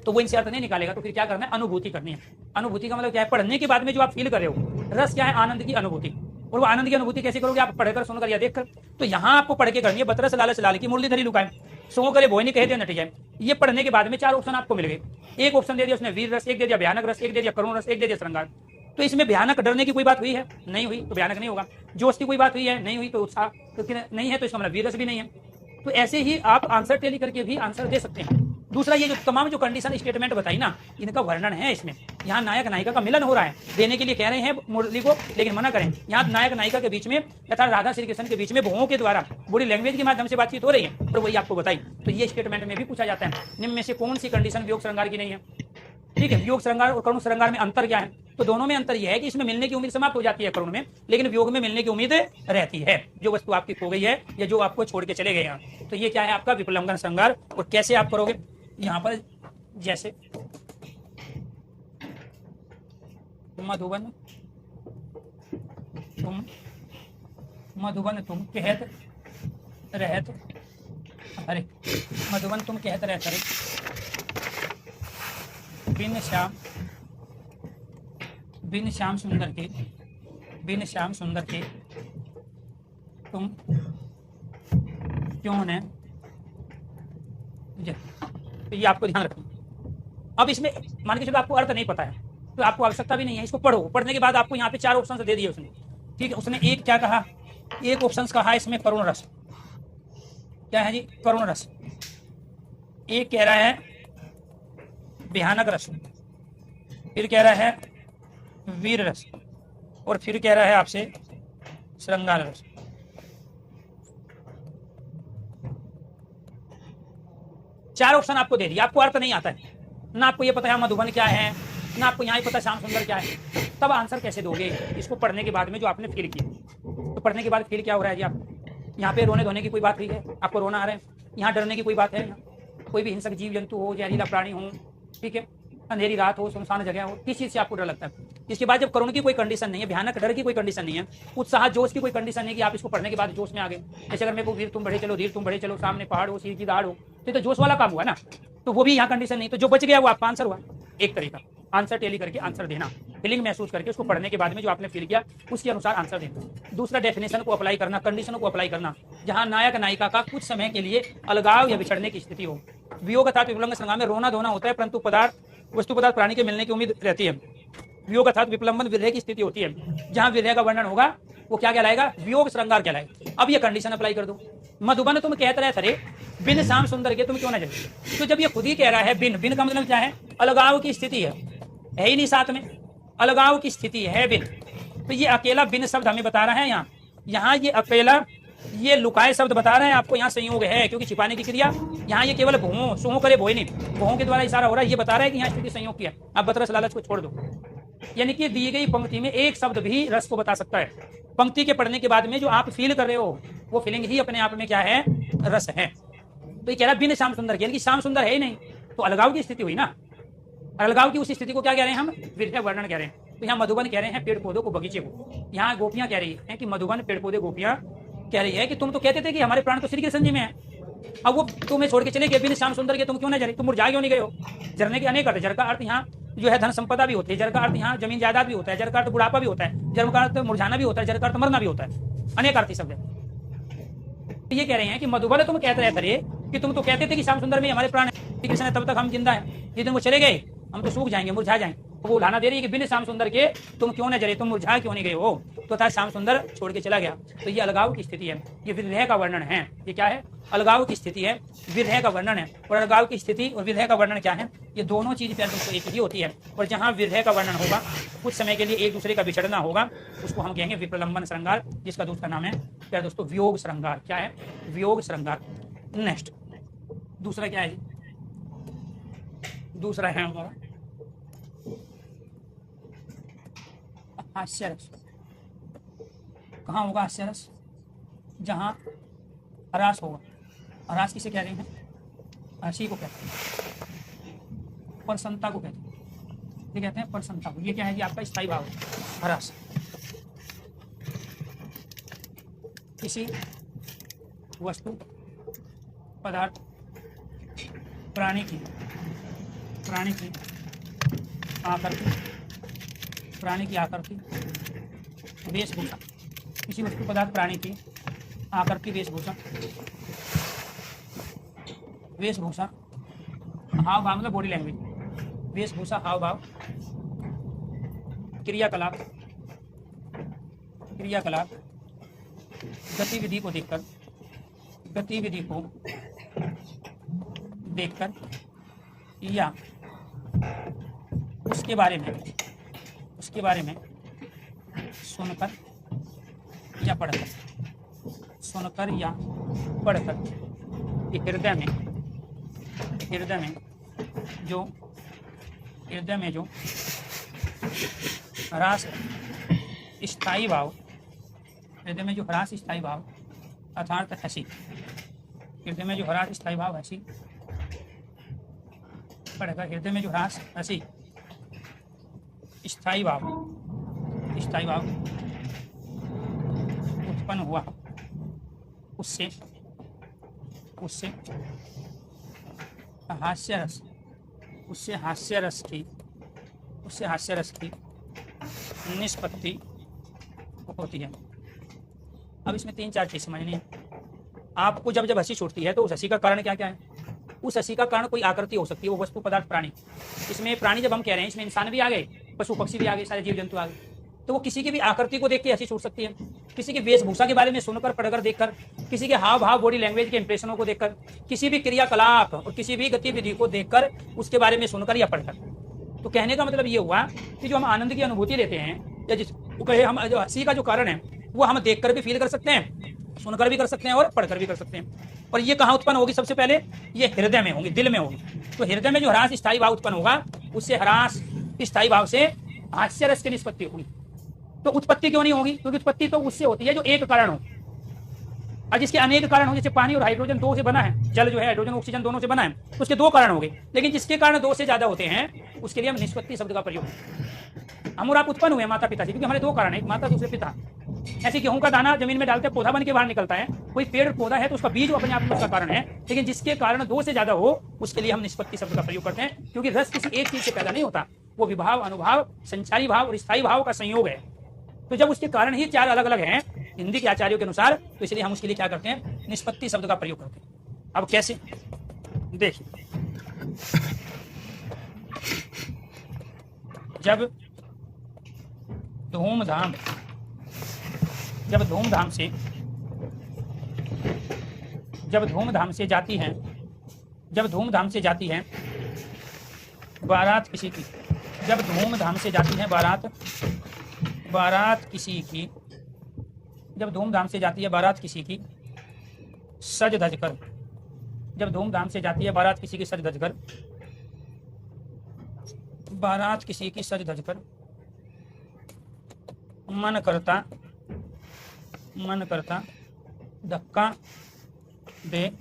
तो वो इनसे अर्थ नहीं निकालेगा। तो फिर क्या करना है? अनुभूति करनी है। अनुभूति का मतलब क्या है? पढ़ने के बाद में जो आप फील कर रहे हो, रस क्या है? आनंद की अनुभूति। और वो आनंद की अनुभूति कैसे करोगे? आप पढ़कर, सुनकर या देखकर। तो यहाँ आपको पढ़ के करनी है। बतरस लालच लाल की मुरलीधरी लुकाए, सो करे भोय नहीं कहे दिया नट जाए। ये पढ़ने के बाद में 4 ऑप्शन आपको मिल गए। एक ऑप्शन दे दिया उसने वीर रस, एक दे दिया भयानक रस, एक दे दिया करुण रस, एक दे दिया श्रृंगार। तो इसमें भयानक डरने की कोई बात हुई है? नहीं हुई, तो भयानक नहीं होगा। जोश की कोई बात हुई है? नहीं हुई, तो उत्साह तो नहीं है, तो इसका मतलब वीर रस भी नहीं है। तो ऐसे ही आप आंसर टेली करके भी आंसर दे सकते हैं। दूसरा, ये जो तमाम जो कंडीशन स्टेटमेंट बताई ना, इनका वर्णन है इसमें। यहाँ नायक नायिका का मिलन हो रहा है, देने के लिए कह रहे हैं मुरली को, लेकिन मना करें। यहाँ नायक नायिका के बीच में तथा राधा श्री कृष्ण के बीच में भुवों के द्वारा बॉडी लैंग्वेज के माध्यम से बातचीत हो रही है, और वही आपको बताई। तो ये स्टेटमेंट में भी पूछा जाता है, निम्न में से कौन सी कंडीशन वियोग श्रृंगार की नहीं है? ठीक है। वियोग श्रृंगार और करुण श्रृंगार में अंतर क्या है? तो दोनों में अंतर यह है कि इसमें मिलने की उम्मीद समाप्त हो जाती है करुण में, लेकिन वियोग में मिलने की उम्मीद रहती है। जो वस्तु आपकी खो गई है या जो आपको छोड़ के चले गए हैं, तो ये क्या है? आपका विप्रलंबन श्रृंगार। और कैसे आप करोगे? यहाँ पर जैसे मधुबन तुम कहत रहत अरे, मधुबन तुम कहत रहत अरे, बिन श्याम सुंदर के तुम क्यों ने। तो ये आपको ध्यान रखना। अब इसमें मान के चलो आपको अर्थ नहीं पता है, तो आपको आवश्यकता भी नहीं है, इसको पढ़ो। पढ़ने के बाद आपको यहाँ पे 4 ऑप्शन दे दिए उसने, ठीक है। उसने एक क्या कहा? एक ऑप्शन कहा इसमें करुण रस। क्या है जी? करुण रस। एक कह रहा है भयानक रस, फिर कह रहा है वीर रस, और फिर कह रहा है आपसे श्रृंगार रस। चार ऑप्शन आपको दे दिया, आपको अर्थ नहीं आता है, ना आपको ये पता है मधुबन क्या है, ना आपको यहाँ ही पता श्याम सुंदर क्या है, तब आंसर कैसे दोगे? इसको पढ़ने के बाद में जो आपने फील किया। तो पढ़ने के बाद फील क्या हो रहा है जी आपको? यहाँ पे रोने धोने की कोई बात हुई है? आपको रोना आ रहा है? यहाँ डरने की कोई बात है? कोई भी हिंसक जीव जंतु हो, जहरीला प्राणी हो, ठीक है, अंधेरी रात हो, सुनसान जगह हो, किस चीज से आपको डर लगता है? इसके बाद जब करुण की कोई कंडीशन नहीं है, भयानक डर की कोई कंडीशन नहीं है, उत्साह जोश की कोई कंडीशन नहीं कि आप इसको पढ़ने के बाद जोश में आ गए। जैसे अगर मेरे को वीर तुम बढ़े चलो, धीर तुम बढ़े चलो, सामने पहाड़ हो, सिर की दाढ़ हो, तो ये तो जोश वाला काम हुआ ना। तो वो भी यहाँ कंडीशन नहीं, तो जो बच गया वो आपका आंसर हुआ। एक तरीका आंसर टेली करके आंसर देना, फीलिंग महसूस करके उसको पढ़ने के बाद में जो आपने फील किया उसके अनुसार आंसर देना। दूसरा डेफिनेशन को अप्लाई करना, कंडीशनों को अप्लाई करना, जहां नायक नायिका का कुछ समय के लिए अलगाव या बिछड़ने की स्थिति हो। वियोग अर्थात विकलांग श्रृंगार में रोना धोना होता है, परंतु वस्तु पदार्थ प्राणी के मिलने की उम्मीद रहती है। वियोग अर्थात विप्लंबन विरह की स्थिति होती है, जहां विरह का वर्णन होगा वो क्या कहलाएगा? वियोग श्रृंगार कहलाएगा। अब ये कंडीशन अप्लाई कर दो। मधुबन तुम कहते रहे थरे, बिन शाम सुंदर के तुम क्यों न जले। तो जब ये खुद ही कह रहा है बिन, बिन का मतलब क्या है? अलगाव की स्थिति है ही नहीं, साथ में अलगाव की स्थिति है बिन। तो ये अकेला बिन शब्द हमें बता रहा है यहाँ ये अकेला ये लुकाए शब्द बता रहे हैं आपको। यहाँ संयोग है क्योंकि छिपाने की क्रिया, यहाँ ये केवल भूमो सुहो करे भोय नहीं, भूमो के द्वारा इशारा हो रहा है। ये बता रहा है कि यहाँ स्थिति संयोग की है। आप बतरस लालच को छोड़ दो, यानी कि दी गई पंक्ति में एक शब्द भी रस को बता सकता है। पंक्ति के पढ़ने के बाद में जो आप फील कर रहे हो वो फीलिंग ही अपने आप में क्या है? रस है। तो ये कह रहा है बिन श्याम सुंदर के, यानी कि श्याम सुंदर है ही नहीं, तो अलगाव की स्थिति हुई ना। अलगाव की उस स्थिति को क्या कह रहे हैं हम? विरह वर्णन कह रहे हैं। तो यहाँ मधुबन कह रहे हैं पेड़ पौधों को, बगीचे को। यहाँ गोपियां कह रही है कि मधुबन पेड़ पौधे गोपियां कह रही है कि तुम तो कहते थे कि हमारे प्राण तो श्री कृष्ण जी में है, अब वो तुम्हें छोड़ के चले गए बिन श्याम सुंदर के, तुम क्यों न जरे? तुम मुरझा क्यों नहीं गए हो? जरने के अनेक अर्थ, जर का अर्थ यहाँ जो है धन संपदा भी होती है, जर का अर्थ यहाँ जमीन जायदाद भी होता है, जर का अर्थ बुढ़ापा भी होता है, जर का अर्थ मुरझाना भी होता है, जर का अर्थ मरना भी होता है, अनेक अर्थ शब्द है। ये कह रहे हैं कि मधुबन तुम कहते रहे थे कि तुम तो कहते थे कि श्याम सुंदर में हमारे प्राण है, कृष्ण है, तब तक हम जिंदा है, जिस दिन वो चले गए हम तो सूख जाएंगे, मुरझा जाएंगे। तो वो उलाना दे रही है कि बिन श्याम सुंदर के तुम क्यों न जरे, तुम मुरझा क्यों नहीं गए हो? तो था श्याम सुंदर छोड़ के चला गया। तो ये अलगाव की स्थिति है, ये विरह का वर्णन है। ये क्या है? अलगाव की स्थिति है, विरह का वर्णन है। और अलगाव की स्थिति और विरह का वर्णन क्या है? ये दोनों चीज प्यार दोस्तों एक ही होती है। और जहाँ विरह का वर्णन होगा, कुछ समय के लिए एक दूसरे का बिछड़ना होगा, उसको हम कहेंगे विप्रलंबन श्रृंगार, जिसका दूसरा नाम है प्यार दोस्तों वियोग श्रृंगार। क्या है? वियोग श्रृंगार। नेक्स्ट दूसरा क्या है? दूसरा है हमारा हास्य रस। कहाँ होगा हास्य रस? जहाँ हरास होगा। हरास किसे कह रहे हैं? हंसी को कहते हैं, प्रसन्नता को कहते हैं। ये कहते हैं प्रसन्नता को। ये क्या है? ये आपका स्थायी भाव है, हरास। किसी वस्तु पदार्थ प्राणी की आकृति, प्राणी की आकृति, वेशभूषा। किसी वस्तु पदार्थ प्राणी की आकृति, वेशभूषा, हाव भाव मतलब बॉडी लैंग्वेज, वेशभूषा, हाव भाव, क्रियाकलाप, गतिविधि को देखकर या उसके बारे में सुनकर या पढ़कर, हृदय में जो ह्रास स्थायी भाव, अर्थात हंसी, हृदय में जो ह्रास स्थायी भाव हंसी, पढ़कर हृदय में जो ह्रास हंसी स्थायी भाव उत्पन्न हुआ, उससे हास्य रस की निष्पत्ति होती है। अब इसमें 3-4 चीज समझनी है आपको। जब हंसी छूटती है तो उस हंसी का कारण क्या क्या है? उस हंसी का कारण कोई आकृति हो सकती है, वो वस्तु पदार्थ प्राणी। इसमें प्राणी जब हम कह रहे हैं, इसमें इंसान भी आ गए, पशु पक्षी भी आ गए, सारे जीव जंतु आ गए। तो वो किसी की भी आकृति को देख के हंसी छूट सकती है, किसी की वेशभूषा के बारे में सुनकर, पढ़कर, देखकर, किसी के हाव भाव, बॉडी लैंग्वेज के इंप्रेशनों को देखकर, किसी भी क्रियाकलाप और किसी भी गतिविधि को देखकर, उसके बारे में सुनकर या पढ़कर। तो कहने का मतलब ये हुआ कि जो हम आनंद की अनुभूति लेते हैं, या जिस कहे हम जो हंसी का जो कारण है, वो हम देखकर भी फील कर सकते हैं, सुनकर भी कर सकते हैं और पढ़कर भी कर सकते हैं। और ये कहाँ उत्पन्न होगी? सबसे पहले ये हृदय में होगी, दिल में होगी। तो हृदय में जो ह्रास स्थायी भाव उत्पन्न होगा, उससे ह्रास स्थायी भाव से हास्य रस की निष्पत्ति होगी। तो उत्पत्ति क्यों नहीं होगी? क्योंकि उत्पत्ति तो उससे होती है जो एक कारण हो। और जिसके अनेक कारण हो, जैसे पानी और हाइड्रोजन दो से बना है, जल जो है हाइड्रोजन ऑक्सीजन दोनों से बना है, तो उसके दो कारण हो गए। लेकिन जिसके कारण दो से ज्यादा होते हैं उसके लिए हम निष्पत्ति शब्द का प्रयोग करते हैं। हम और आप उत्पन्न हुए माता पिता से, क्योंकि हमारे दो कारण है, एक माता दूसरे पिता। ऐसे गेहूं का दाना जमीन में डालते हैं, पौधा बन के बाहर निकलता है, कोई पेड़ पौधा है तो उसका बीज अपने आप में उसका कारण है। लेकिन जिसके कारण दो से ज्यादा हो उसके लिए हम निष्पत्ति शब्द का प्रयोग करते हैं, क्योंकि रस किसी एक चीज से पैदा नहीं होता, वो विभाव, अनुभाव, संचारी भाव और स्थायी भाव का संयोग है। तो जब उसके कारण ही चार अलग अलग हैं हिंदी के आचार्यों के अनुसार, तो इसलिए हम उसके लिए क्या करते हैं, निष्पत्ति शब्द का प्रयोग करते हैं। अब कैसे, देखिए, जब धूमधाम से जाती हैं, जब धूमधाम से जाती है बारात किसी की, जब धूमधाम से जाती है बारात किसी की, जब धूमधाम से जाती है बारात किसी की सज धज कर, जब धूमधाम से जाती है बारात किसी की सज धज कर, बारात किसी की सज धज कर, मन करता धक्का दे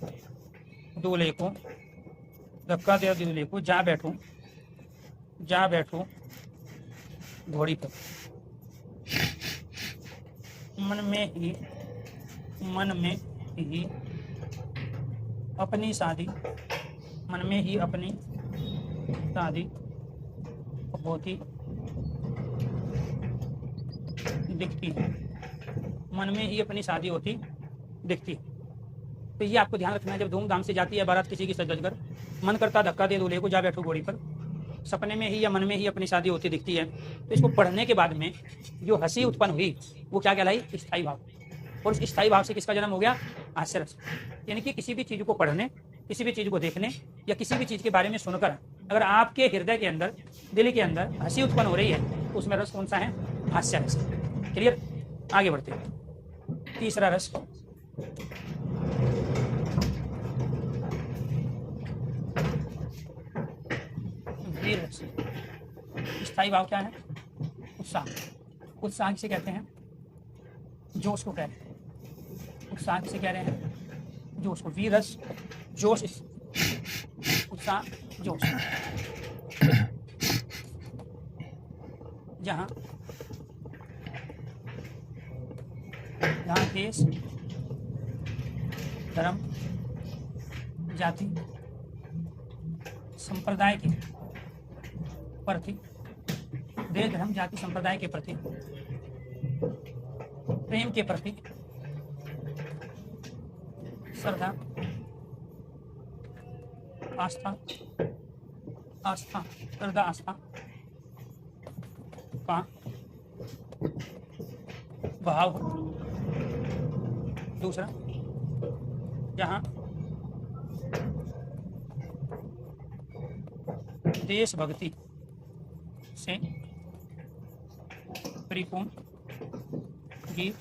दूल्हे को, धक्का दे दूल्हे को, जा बैठूं घोड़ी पर, मन में ही अपनी शादी होती दिखती है, मन में ही अपनी शादी होती दिखती है। तो ये आपको ध्यान रखना है, जब धूमधाम से जाती है बारात किसी की सज धज कर, मन करता धक्का दे दूल्हे को, जा बैठो घोड़ी पर, सपने में ही या मन में ही अपनी शादी होती दिखती है। तो इसको पढ़ने के बाद में जो हंसी उत्पन्न हुई वो क्या कहलाई, स्थायी भाव। और उस स्थायी भाव से किसका जन्म हो गया, हास्य रस। यानी कि किसी भी चीज को पढ़ने, किसी भी चीज को देखने या किसी भी चीज के बारे में सुनकर अगर आपके हृदय के अंदर, दिल के अंदर हंसी उत्पन्न हो रही है तो उसमें रस कौन सा है, हास्य रस। क्लियर, आगे बढ़ते हैं। तीसरा रस वीर रस। स्थायी भाव क्या है, उत्साह। उत्साह किसे कहते हैं, जोश को कहते हैं। उत्साह किसे कह रहे हैं, जोश को। वीर रस जोश, उत्साह जोश। जहाँ देश, धर्म, जाति, संप्रदाय के प्रति, देश धर्म जाति संप्रदाय के प्रति, प्रेम के प्रति श्रद्धा, आस्था, श्रद्धा, आस्था का भाव। दूसरा, जहाँ देशभक्ति से परिपूर्ण गीत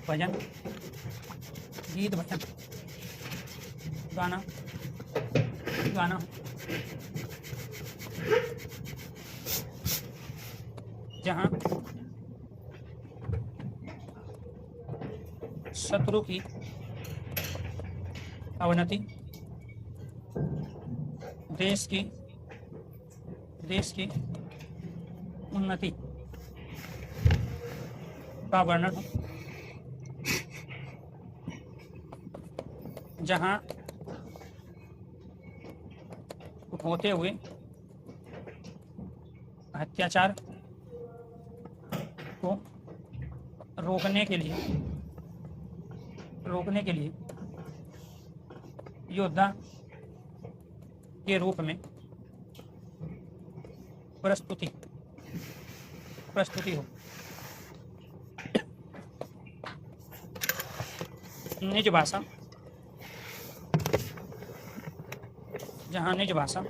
भजन गाना जहाँ शत्रु की अवनति, देश की उन्नति का वर्णन हो, जहाँ होते हुए अत्याचार को रोकने के लिए योद्धा के रूप में प्रस्तुति हो। निज भाषा, जहाँ निज भाषा,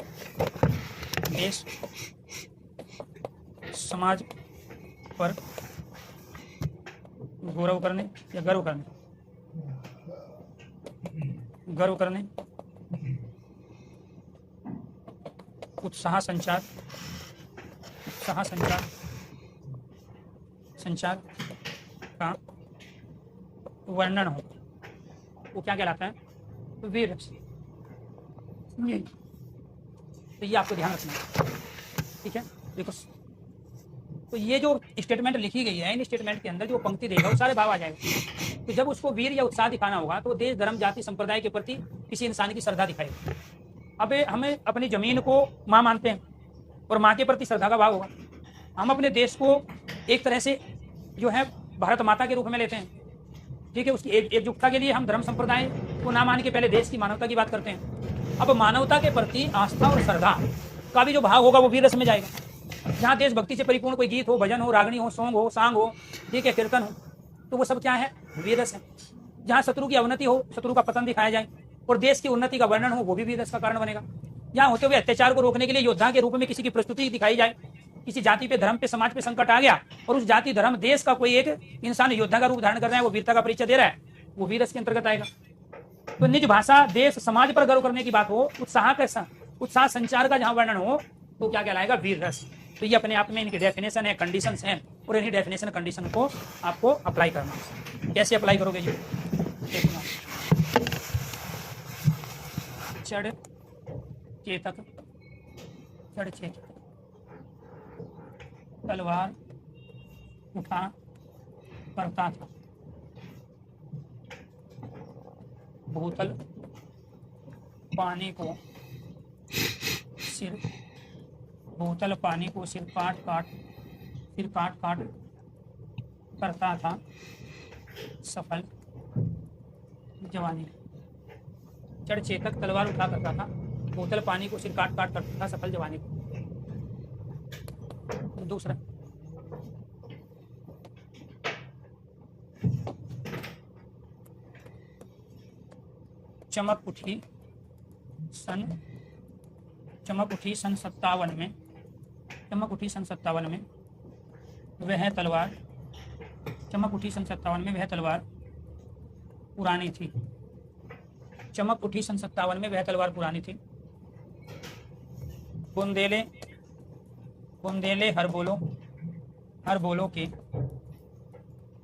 देश, समाज पर गौरव करने या गर्व करने, उत्साह संचार का वर्णन हो। वो क्या कहलाता है? वीर रस। ये तो ये आपको ध्यान रखना है, ठीक है। देखो, तो ये जो स्टेटमेंट लिखी गई है, इन स्टेटमेंट के अंदर जो पंक्ति देगा वो सारे भाव आ जाएगा। तो जब उसको वीर या उत्साह दिखाना होगा तो देश, धर्म, जाति, संप्रदाय के प्रति किसी इंसान की श्रद्धा दिखाएगा। अब हमें अपनी जमीन को माँ मानते हैं और माँ के प्रति श्रद्धा का भाव होगा। हम अपने देश को एक तरह से जो है भारत माता के रूप में लेते हैं, ठीक है। उसकी एकजुटता के लिए हम धर्म संप्रदाय को ना मान के पहले देश की मानवता की बात करते हैं। अब मानवता के प्रति आस्था और श्रद्धा का भी जो भाव होगा वो वीर रस में जाएगा। जहाँ देशभक्ति से परिपूर्ण कोई गीत हो, भजन हो, रागनी हो, सॉन्ग हो, सांग हो, ठीक है, कीर्तन हो, तो वो सब क्या है? वीर रस है। जहाँ शत्रु की अवनति हो, शत्रु का पतन दिखाया जाए और देश की उन्नति का वर्णन हो, वो भी वीर रस का कारण बनेगा। जहाँ होते हुए अत्याचार को रोकने के लिए योद्धा के रूप में किसी की प्रस्तुति दिखाई जाए, किसी जाति पे, धर्म पे, समाज पे संकट आ गया और उस जाति, धर्म, देश का कोई एक इंसान योद्धा का रूप धारण कर रहा है, वो वीरता का परिचय दे रहा है, वो वीर रस के अंतर्गत आएगा। तो निज भाषा, देश, समाज पर गर्व करने की बात हो, उत्साह संचार का जहां वर्णन हो, तो क्या कहलाएगा? वीर रस। तो ये अपने आप में इनकी डेफिनेशन है, कंडीशंस हैं, और इन्हीं डेफिनेशन कंडीशन को आपको अप्लाई करना है। कैसे अप्लाई करोगे जी? देखना, चढ़ चेतक, चढ़ चेतक, तलवार उठा करता था, भूतल पानी को सिर, भूतल पानी को सिर काट काट करता था सफल जवानी। चढ़ चेतक तलवार उठा करता था, भूतल पानी को सिर काट करता था सफल जवानी को। दूसरा, चमक उठी सन 57 में, चमक उठी सन 57 में वह तलवार, चमक उठी सन 57 में वह तलवार पुरानी थी। चमक उठी सन 57 में वह तलवार पुरानी थी। बुंदेले बुंदेले हर बोलो के,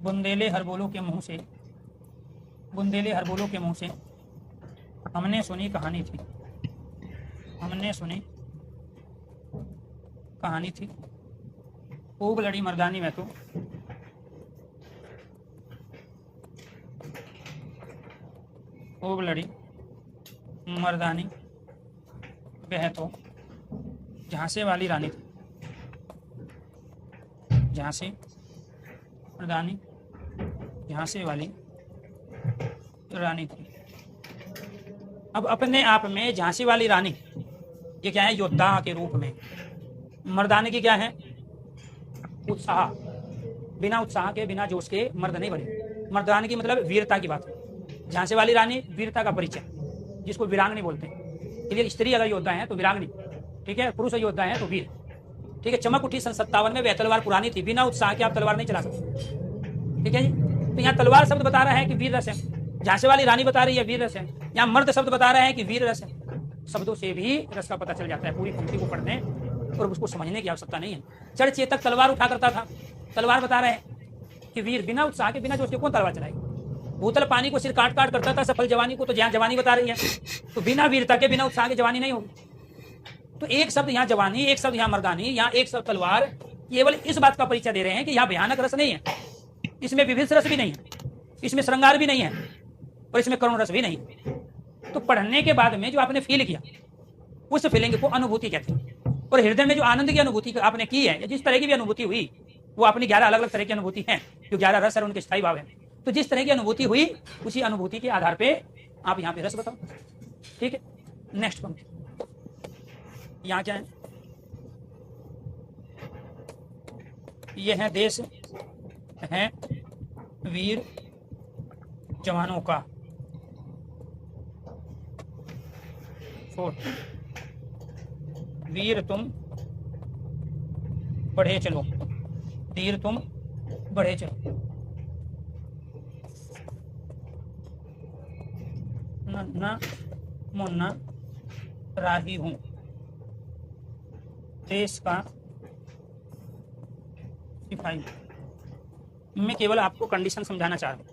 बुंदेले हर बोलो के मुंह से, बुंदेले हर बोलो के मुंह से हमने सुनी कहानी थी, हमने सुनी कहानी थी। खूब लड़ी मर्दानी में तो, खूब लड़ी मर्दानी वह तो झांसे वाली रानी थी, झांसे मर्दानी झांसे वाली रानी थी। अब अपने आप में झांसी वाली रानी ये क्या है? योद्धा के रूप में। मर्दानी की क्या है? उत्साह। बिना उत्साह के, बिना जोश के मर्द नहीं बने। मर्दानी की मतलब वीरता की बात है। झांसी वाली रानी वीरता का परिचय, जिसको वीरांगनी बोलते हैं। इसलिए स्त्री अगर योद्धा है तो वीरांगनी, ठीक है, पुरुष योद्धा है तो वीर, ठीक है। चमक उठी सन 57 में वह तलवार पुरानी थी, बिना उत्साह के आप तलवार नहीं चला सकते, ठीक है जी। तो यहाँ तलवार शब्द बता रहा है कि वीर रस है, झांसे वाली रानी बता रही है वीर रस है, यहाँ मर्द शब्द बता रहा है कि वीर रस है। शब्दों से भी रस का पता चल जाता है। पूरी पंक्ति को पढ़ने और उसको समझने की आवश्यकता नहीं है। चढ़ चेतक तलवार उठा करता था, तलवार बता रहे हैं कि वीर बिना उत्साह के, बिना जोश के कौन तलवार चलाएगा? भूतल पानी को सिर काट करता था सफल जवानी को, तो यहाँ जवानी बता रही है, तो बिना वीरता के, बिना उत्साह के जवानी नहीं होगी। तो एक शब्द यहाँ जवानी, एक शब्द यहाँ मर्दानी, यहाँ एक शब्द तलवार, केवल इस बात का परिचय दे रहे हैं कि यहाँ भयानक रस नहीं है, इसमें विभिन्न रस भी नहीं है, इसमें श्रृंगार भी नहीं है और इसमें करुण रस भी नहीं है। तो पढ़ने के बाद में जो आपने फील किया, उस फीलिंग को अनुभूति कहते हैं। और हृदय में जो आनंद की अनुभूति आपने की है, या जिस तरह की भी अनुभूति हुई, वो अपनी 11 अलग अलग तरह की अनुभूति है, जो 11 रस है उनके स्थायी भाव है। तो जिस तरह की अनुभूति हुई, उसी अनुभूति के आधार पे आप यहाँ पे रस बताओ, ठीक है। नेक्स्ट पंक्ति, यहाँ क्या है? यह है देश है वीर जवानों का। 4 वीर तुम बढ़े चलो, वीर तुम बढ़े चलो। न मुन्ना राही हूं, देश का सिपाही। मैं केवल आपको कंडीशन समझाना चाह रहा हूं।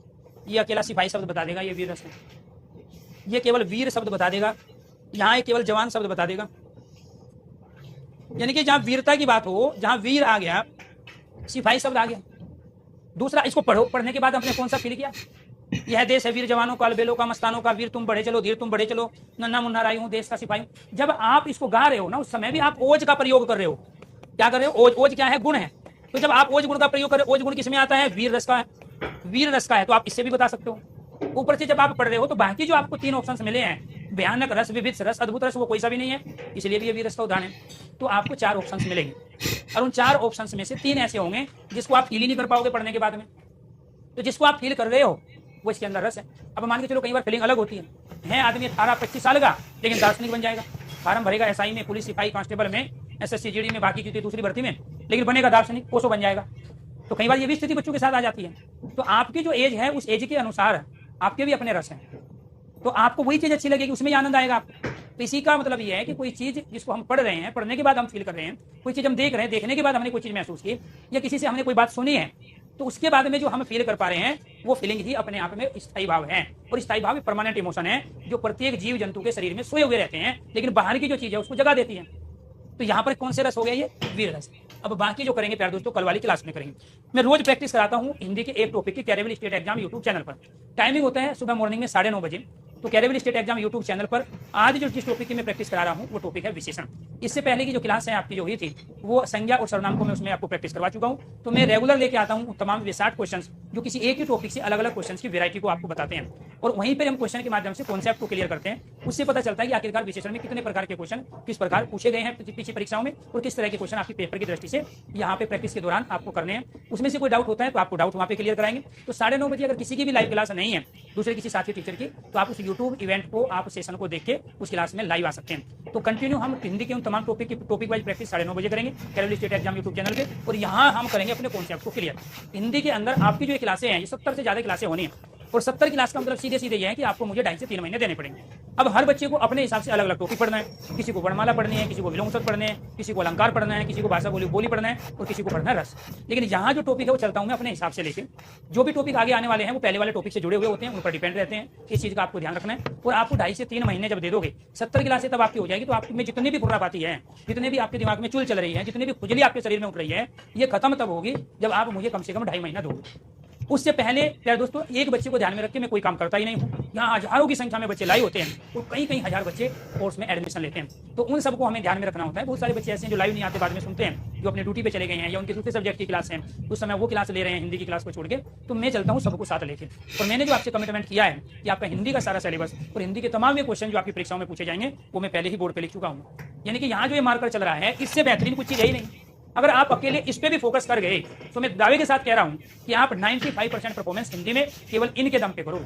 ये अकेला सिपाही शब्द बता देगा ये वीर रस है। ये केवल वीर शब्द बता देगा, यहाँ ये केवल जवान शब्द बता देगा। यानी कि जहाँ वीरता की बात हो, जहाँ वीर आ गया, सिपाही शब्द आ गया। दूसरा, इसको पढ़ो, पढ़ने के बाद हमने कौन सा फील किया, यह देश है वीर जवानों का, अलबेलों का, मस्तानों का, वीर तुम बढ़े चलो, धीर तुम बढ़े चलो, नन्ना मुन्ना राई हूँ देश का सिपाही। जब आप इसको गा रहे हो ना, उस समय भी आप ओज का प्रयोग कर रहे हो। क्या कर रहे हो? ओज। ओज क्या है? गुण है। तो जब आप ओज गुण का प्रयोग कर रहे हो, ओज गुण किसमें आता है? वीर रस का है। वीर रस का है तो आप इससे भी बता सकते हो। ऊपर से जब आप पढ़ रहे हो तो बाकी जो आपको 3 ऑप्शंस मिले हैं, भयानक रस, विविध रस, अद्भुत रस, वो कोई सा भी नहीं है, इसलिए भी ये वीर रस का उदाहरण है। तो आपको 4 ऑप्शंस मिलेंगे और उन 4 ऑप्शंस में से 3 ऐसे होंगे जिसको आप फील ही नहीं कर पाओगे पढ़ने के बाद में। तो जिसको आप फील कर रहे हो वो इसके अंदर रस है। अब मान के चलो कई बार फीलिंग अलग होती है आदमी 18-25 साल का लेकिन दार्शनिक बन जाएगा, फार्म भरेगा एसआई में, पुलिस, सिपाही, कांस्टेबल में, एसएससी, जीडी में, बाकी की दूसरी भर्ती में, लेकिन बनेगा दार्शनिक, कोसो बन जाएगा। तो कई बार ये भी स्थिति बच्चों के साथ आ जाती है। तो आपकी जो एज है उस एज के अनुसार आपके भी अपने रस हैं, तो आपको वही चीज अच्छी लगेगी, उसमें आनंद आएगा आपको। तो इसी का मतलब ये है कि कोई चीज जिसको हम पढ़ रहे हैं, पढ़ने के बाद हम फील कर रहे हैं, कोई चीज हम देख रहे हैं, देखने के बाद हमने कोई चीज महसूस की, या किसी से हमने कोई बात सुनी है, तो उसके बाद में जो हम फील कर पा रहे हैं वो फीलिंग ही अपने आप में स्थायी भाव है। और स्थायी भाव परमानेंट इमोशन है जो प्रत्येक जीव जंतु के शरीर में सोए हुए रहते हैं, लेकिन बाहर की जो चीज है उसको जगा देती है। तो यहाँ पर कौन से रस हो गया? ये वीर रस। अब बाकी जो करेंगे प्यारे दोस्तों कल वाली क्लास में करेंगे। मैं रोज प्रैक्टिस कराता हूँ हिंदी के एक टॉपिक की कैरेबिल स्टेट एग्जाम यूट्यूब चैनल पर। टाइमिंग होता है सुबह मॉर्निंग में 9:30 बजे। तो कैरेबिल स्टेट एग्जाम यूट्यूब चैनल पर आज जो जिस टॉपिक की मैं प्रैक्टिस करा रहा हूँ वो टॉपिक है विशेषण। इससे पहले की जो क्लास है आपकी जो हुई थी वो संज्ञा और सर्वनाम को मैं उसमें आपको प्रैक्टिस करवा चुका हूँ। तो मैं रेगुलर लेके आता हूँ तमाम 60 क्वेश्चन जो किसी एक ही टॉपिक से अलग अलग क्वेश्चन की वैरायटी को आपको बताते हैं, और वहीं पर हम क्वेश्चन के माध्यम से कॉन्सेप्ट को क्लियर करते हैं। उससे पता चलता है कि आखिरकार विशेषण में कितने प्रकार के क्वेश्चन किस प्रकार पूछे गए हैं पीछे परीक्षाओं में, और किस तरह के क्वेश्चन आपकी पेपर की दृष्टि से यहाँ पे प्रैक्टिस के दौरान आपको करने हैं। उसमें से कोई डाउट होता है तो आपको डाउट वहाँ पे क्लियर कराएंगे। तो 9:30 बजे अगर किसी की भी लाइव क्लास नहीं है दूसरे किसी साथी टीचर की, तो आप उस यूट्यूब इवेंट को, आप सेशन को देख के उस क्लास में लाइव आ सकते हैं। तो कंटिन्यू हम हिंदी के उन तमाम टॉपिक वाइज प्रैक्टिस 9:30 बजे करेंगे कैरेबिल स्टेट एग्जाम यूट्यूब चैनल पे, और यहाँ हम करेंगे अपने कॉन्सेप्ट को क्लियर। हिंदी के अंदर आपकी जो क्लासें हैं ये 70 से ज्यादा क्लासें होनी है, और 70 क्लास का मतलब सीधे सीधे ये है कि आपको मुझे 2.5 से 3 महीने देने पड़ेंगे। अब हर बच्चे को अपने हिसाब से अलग अलग टॉपिक पढ़ना है, किसी को वर्णमाला पढ़नी है, किसी को विलोम पढ़ने हैं, किसी को अलंकार पढ़ना है, किसी को भाषा बोली पढ़ना है, और किसी को पढ़ना है रस। लेकिन यहाँ जो टॉपिक है वो चलता हूँ मैं अपने हिसाब से लेके। जो भी टॉपिक आगे आने वाले हैं वो पहले वाले टॉपिक से जुड़े हुए होते हैं, उन पर डिपेंड रहते हैं। इस चीज का आपको ध्यान रखना है। और आपको 2.5 से 3 महीने जब दे दोगे, 70 क्लासें तब आपकी हो जाएगी, तो आपकी में जितनी भी खुर्रापाती है, जितने भी आपके दिमाग में चुल चल रही है, जितनी भी खुजली आपके शरीर में उठ रही है, ये खत्म तब होगी जब आप मुझे कम से कम 2.5 महीना दोगे। उससे पहले प्यारे दोस्तों एक बच्चे को ध्यान में रख के मैं कोई काम करता ही नहीं हूँ। यहाँ हजारों की संख्या में बच्चे लाइव होते हैं और कई हजार बच्चे कोर्स में एडमिशन लेते हैं, तो उन सबको हमें ध्यान में रखना होता है। बहुत सारे बच्चे ऐसे हैं जो लाइव नहीं आते, बाद में सुनते हैं, जो अपने ड्यूटी पे चले गए हैं या उनके दूसरे सब्जेक्ट की क्लास है, उस समय वो क्लास ले रहे हैं हिंदी की क्लास को छोड़ के। तो मैं चलता हूँ सबको साथ लेके, और मैंने जो आपसे कमिटमेंट किया है कि आपका हिंदी का सारा सिलेबस और हिंदी के तमाम ये क्वेश्चन जो आपकी परीक्षाओं में पूछे जाएंगे वो मैं पहले ही बोर्ड पर लिख चुका हूँ। यानी कि यहाँ जो ये मार्कर चल रहा है इससे बेहतरीन कुछ चीज यही नहीं। अगर आप अकेले इस पे भी फोकस कर गए तो मैं दावे के साथ कह रहा हूं कि आप 95% परफॉर्मेंस हिंदी में केवल इनके दम पे करो।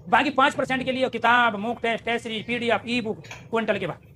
बाकी 5% के लिए किताब, mock test, test series, PDF, ebook, क्विंटल के बाद।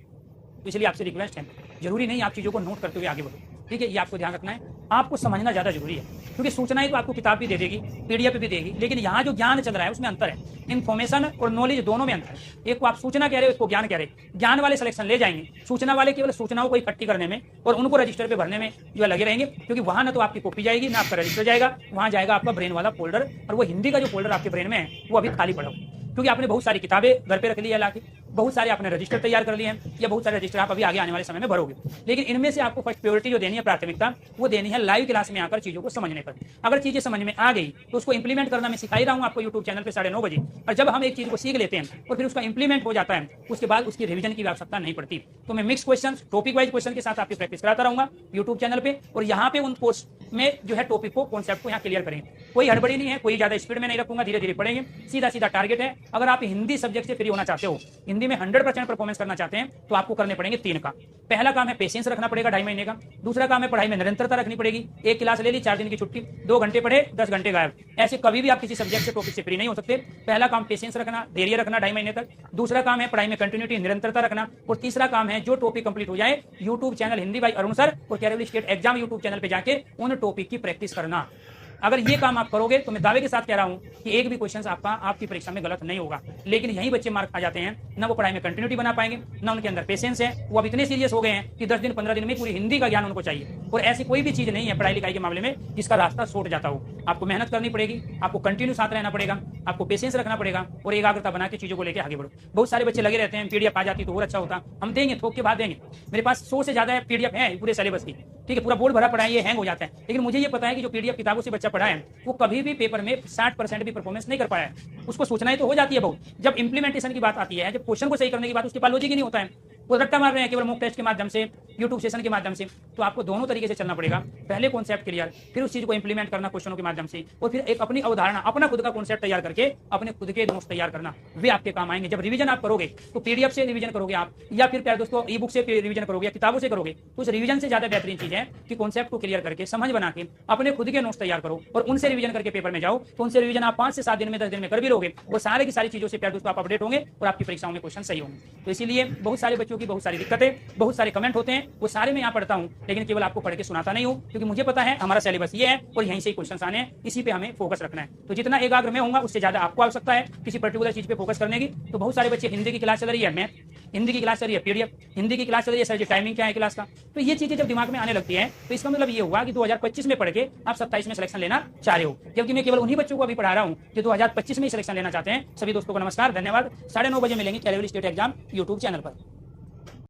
तो इसलिए आपसे रिक्वेस्ट है, जरूरी नहीं आप चीजों को नोट करते हुए आगे बढ़ो, ठीक है? ये आपको ध्यान रखना है। आपको समझना ज्यादा जरूरी है, क्योंकि सूचनाएं तो आपको किताब भी दे देगी, पीडीएफ भी देगी, लेकिन यहाँ जो ज्ञान चल रहा है उसमें अंतर है। इन्फॉर्मेशन और नॉलेज दोनों में अंतर है। एक को आप सूचना कह रहे हो, इसको ज्ञान कह रहे हैं। ज्ञान वाले सिलेक्शन ले जाएंगे, सूचना वाले केवल सूचनाओं को इकट्ठी करने में और उनको रजिस्टर पे भरने में जो लगे रहेंगे, क्योंकि वहां ना तो आपकी कॉपी जाएगी ना आपका रजिस्टर जाएगा, वहां जाएगा आपका ब्रेन वाला फोल्डर, और वो हिंदी का जो फोल्डर आपके ब्रेन में है वो अभी खाली पड़ा हो, क्योंकि आपने बहुत सारी किताबें घर पे रख ली है लाके, बहुत सारे आपने रजिस्टर तैयार कर लिए हैं, या बहुत सारे रजिस्टर आप अभी आगे आने वाले समय में भरोगे। लेकिन इनमें से आपको फर्स्ट प्रायोरिटी जो देनी है, प्राथमिकता, वो देनी है लाइव क्लास में आकर चीजों को समझने पर। अगर चीजें समझ में आ गई तो उसको इंप्लीमेंट करना मैं सिखा ही रहा हूँ आपको यूट्यूब चैनल पे 9:30 बजे। और जब हम एक चीज को सीख लेते हैं और फिर उसका इंप्लीमेंट हो जाता है, उसके बाद उसकी रिवीजन की आवश्यकता नहीं पड़ती। तो मैं mix question, topic wise question के साथ आपकी प्रैक्टिस कराता रहूंगा यूट्यूब चैनल पे, और यहाँ पे उन कोर्स में जो है टॉपिक को, कॉन्सेप्ट को यहाँ क्लियर करेंगे। कोई हड़बड़ी नहीं है, कोई ज्यादा स्पीड में नहीं रखूंगा, धीरे धीरे पढ़ेंगे, सीधा सीधा टारगेट है। अगर आप हिंदी सब्जेक्ट से फ्री होना चाहते हो, हिंदी में 100% परफॉर्मेंस करना चाहते हैं, तो आपको करने पड़ेंगे 3 काम। पहला काम है पेशेंस रखना पड़ेगा 2.5 महीने का। दूसरा काम है पढ़ाई में निरंतरता रखनी पड़ेगी। एक क्लास ले ली, 4 दिन की छुट्टी, 2 घंटे पढ़े, 10 घंटे गायब। ऐसे कभी भी आप किसी सब्जेक्ट से, टॉपिक से फ्री नहीं हो सकते। पहला काम पेशेंस रखना, धैर्य रखना 2.5 महीने तक। दूसरा काम है पढ़ाई में कंटिन्यूटी, निरंतरता रखना। और तीसरा काम है जो टॉपिक कंप्लीट हो जाए, YouTube channel Hindi by Arun sir और कैरेबिल स्टेट एग्जाम यूट्यूब चैनल पे जाके उन टॉपिक की प्रैक्टिस करना। अगर ये काम आप करोगे तो मैं दावे के साथ कह रहा हूं कि एक भी क्वेश्चन आपकी परीक्षा में गलत नहीं होगा। लेकिन यही बच्चे मार्क खा जाते हैं, ना वो पढ़ाई में कंटिन्यूटी बना पाएंगे, ना उनके अंदर पेशेंस है। वो अब इतने सीरियस हो गए हैं कि 10 दिन 15 दिन में पूरी हिंदी का ज्ञान उनको चाहिए। और ऐसी कोई भी चीज नहीं है पढ़ाई लिखाई के मामले में जिसका रास्ता छूट जाता हो। आपको मेहनत करनी पड़ेगी, आपको कंटिन्यू साथ रहना पड़ेगा, आपको पेशेंस रखना पड़ेगा और एकाग्रता बना के चीजों को लेकर आगे बढ़ो। बहुत सारे बच्चे लगे रहते हैं पीडीएफ आ जाती तो और अच्छा होता, हम देंगे, थोक के बाद देंगे। मेरे पास 100 से ज्यादा पीडीएफ है पूरे सिलेबस की, ठीक है, पूरा बोर्ड भरा पड़ा है, ये हैंग हो जाता है, लेकिन मुझे ये पता है कि जो पीडीएफ किताबों से बच्चा पढ़ा है वो कभी भी पेपर में 60% भी परफॉर्मेंस नहीं कर पाया है। उसको सोचना ही तो हो जाती है बहुत। जब इंप्लीमेंटेशन की बात आती है, जब क्वेश्चन को सही करने की बात, उसके पास लॉजिक ही नहीं होता है, वो रट्टा मार रहे हैं केवल मॉक टेस्ट के माध्यम से, यूट्यूब सेशन के माध्यम से। तो आपको दोनों तरीके से चलना पड़ेगा, पहले कॉन्सेप्ट क्लियर, फिर उस चीज को इंप्लीमेंट करना क्वेश्चनों के माध्यम से, और फिर एक अपनी अवधारणा, अपना खुद का कॉन्सेप्ट तैयार करके अपने खुद के नोट्स तैयार करना, वे आपके काम आएंगे। जब रिवीजन आप करोगे तो पीडीएफ से रिवीजन करोगे आप, या फिर प्यारे दोस्तों ई बुक से रिवीजन करोगे या किताबों से करोगे, तो उस रिवीजन से ज्यादा बेहतरीन चीज है कि कॉन्सेप्ट को क्लियर करके समझ बना के अपने खुद के नोट्स तैयार करो और उनसे रिवीजन करके पेपर में जाओ। तो उनसे रिवीजन आप 5 से 7 दिन में, 10 दिन में कर भी लोगे, वो सारे की सारी चीजों से प्यारे दोस्तों आप अपडेट होंगे और आपकी परीक्षाओं में क्वेश्चन सही होंगे। तो इसीलिए बहुत सारे बच्चों की बहुत सारी दिक्कतें, बहुत सारे कमेंट होते हैं, वो सारे मैं यहाँ पढ़ता हूँ, लेकिन केवल आपको पढ़ के सुनाता नहीं हूँ, क्योंकि मुझे पता है हमारा सिलेबस ये है और यहीं से क्वेश्चन आने हैं, इसी पे हमें फोकस रखना है। तो जितना एकाग्र मैं होऊंगा उससे ज्यादा आपको आवश्यकता है किसी पर्टिकुलर चीज पे फोकस करने की। तो बहुत सारे बच्चे, हिंदी की क्लास चल रही है, मैथ हिंदी की क्लास चल रही है, पीडीएफ हिंदी की क्लास चल रही है, सर जी टाइमिंग क्या है क्लास का, तो ये चीजें जब दिमाग में आने लगती है तो इसका मतलब ये हुआ कि 2025 में पढ़ के आप 27 में सिलेक्शन लेना चाह रहे हो, क्योंकि मैं केवल उन्हीं बच्चों को अभी पढ़ा रहा हूँ जो 2025 में सिलेक्शन लेना चाहते हैं। सभी दोस्तों को नमस्कार, धन्यवाद। 9:30 बजे मिलेंगे कैलेवरी स्टेट एग्जाम यूट्यूब चैनल पर।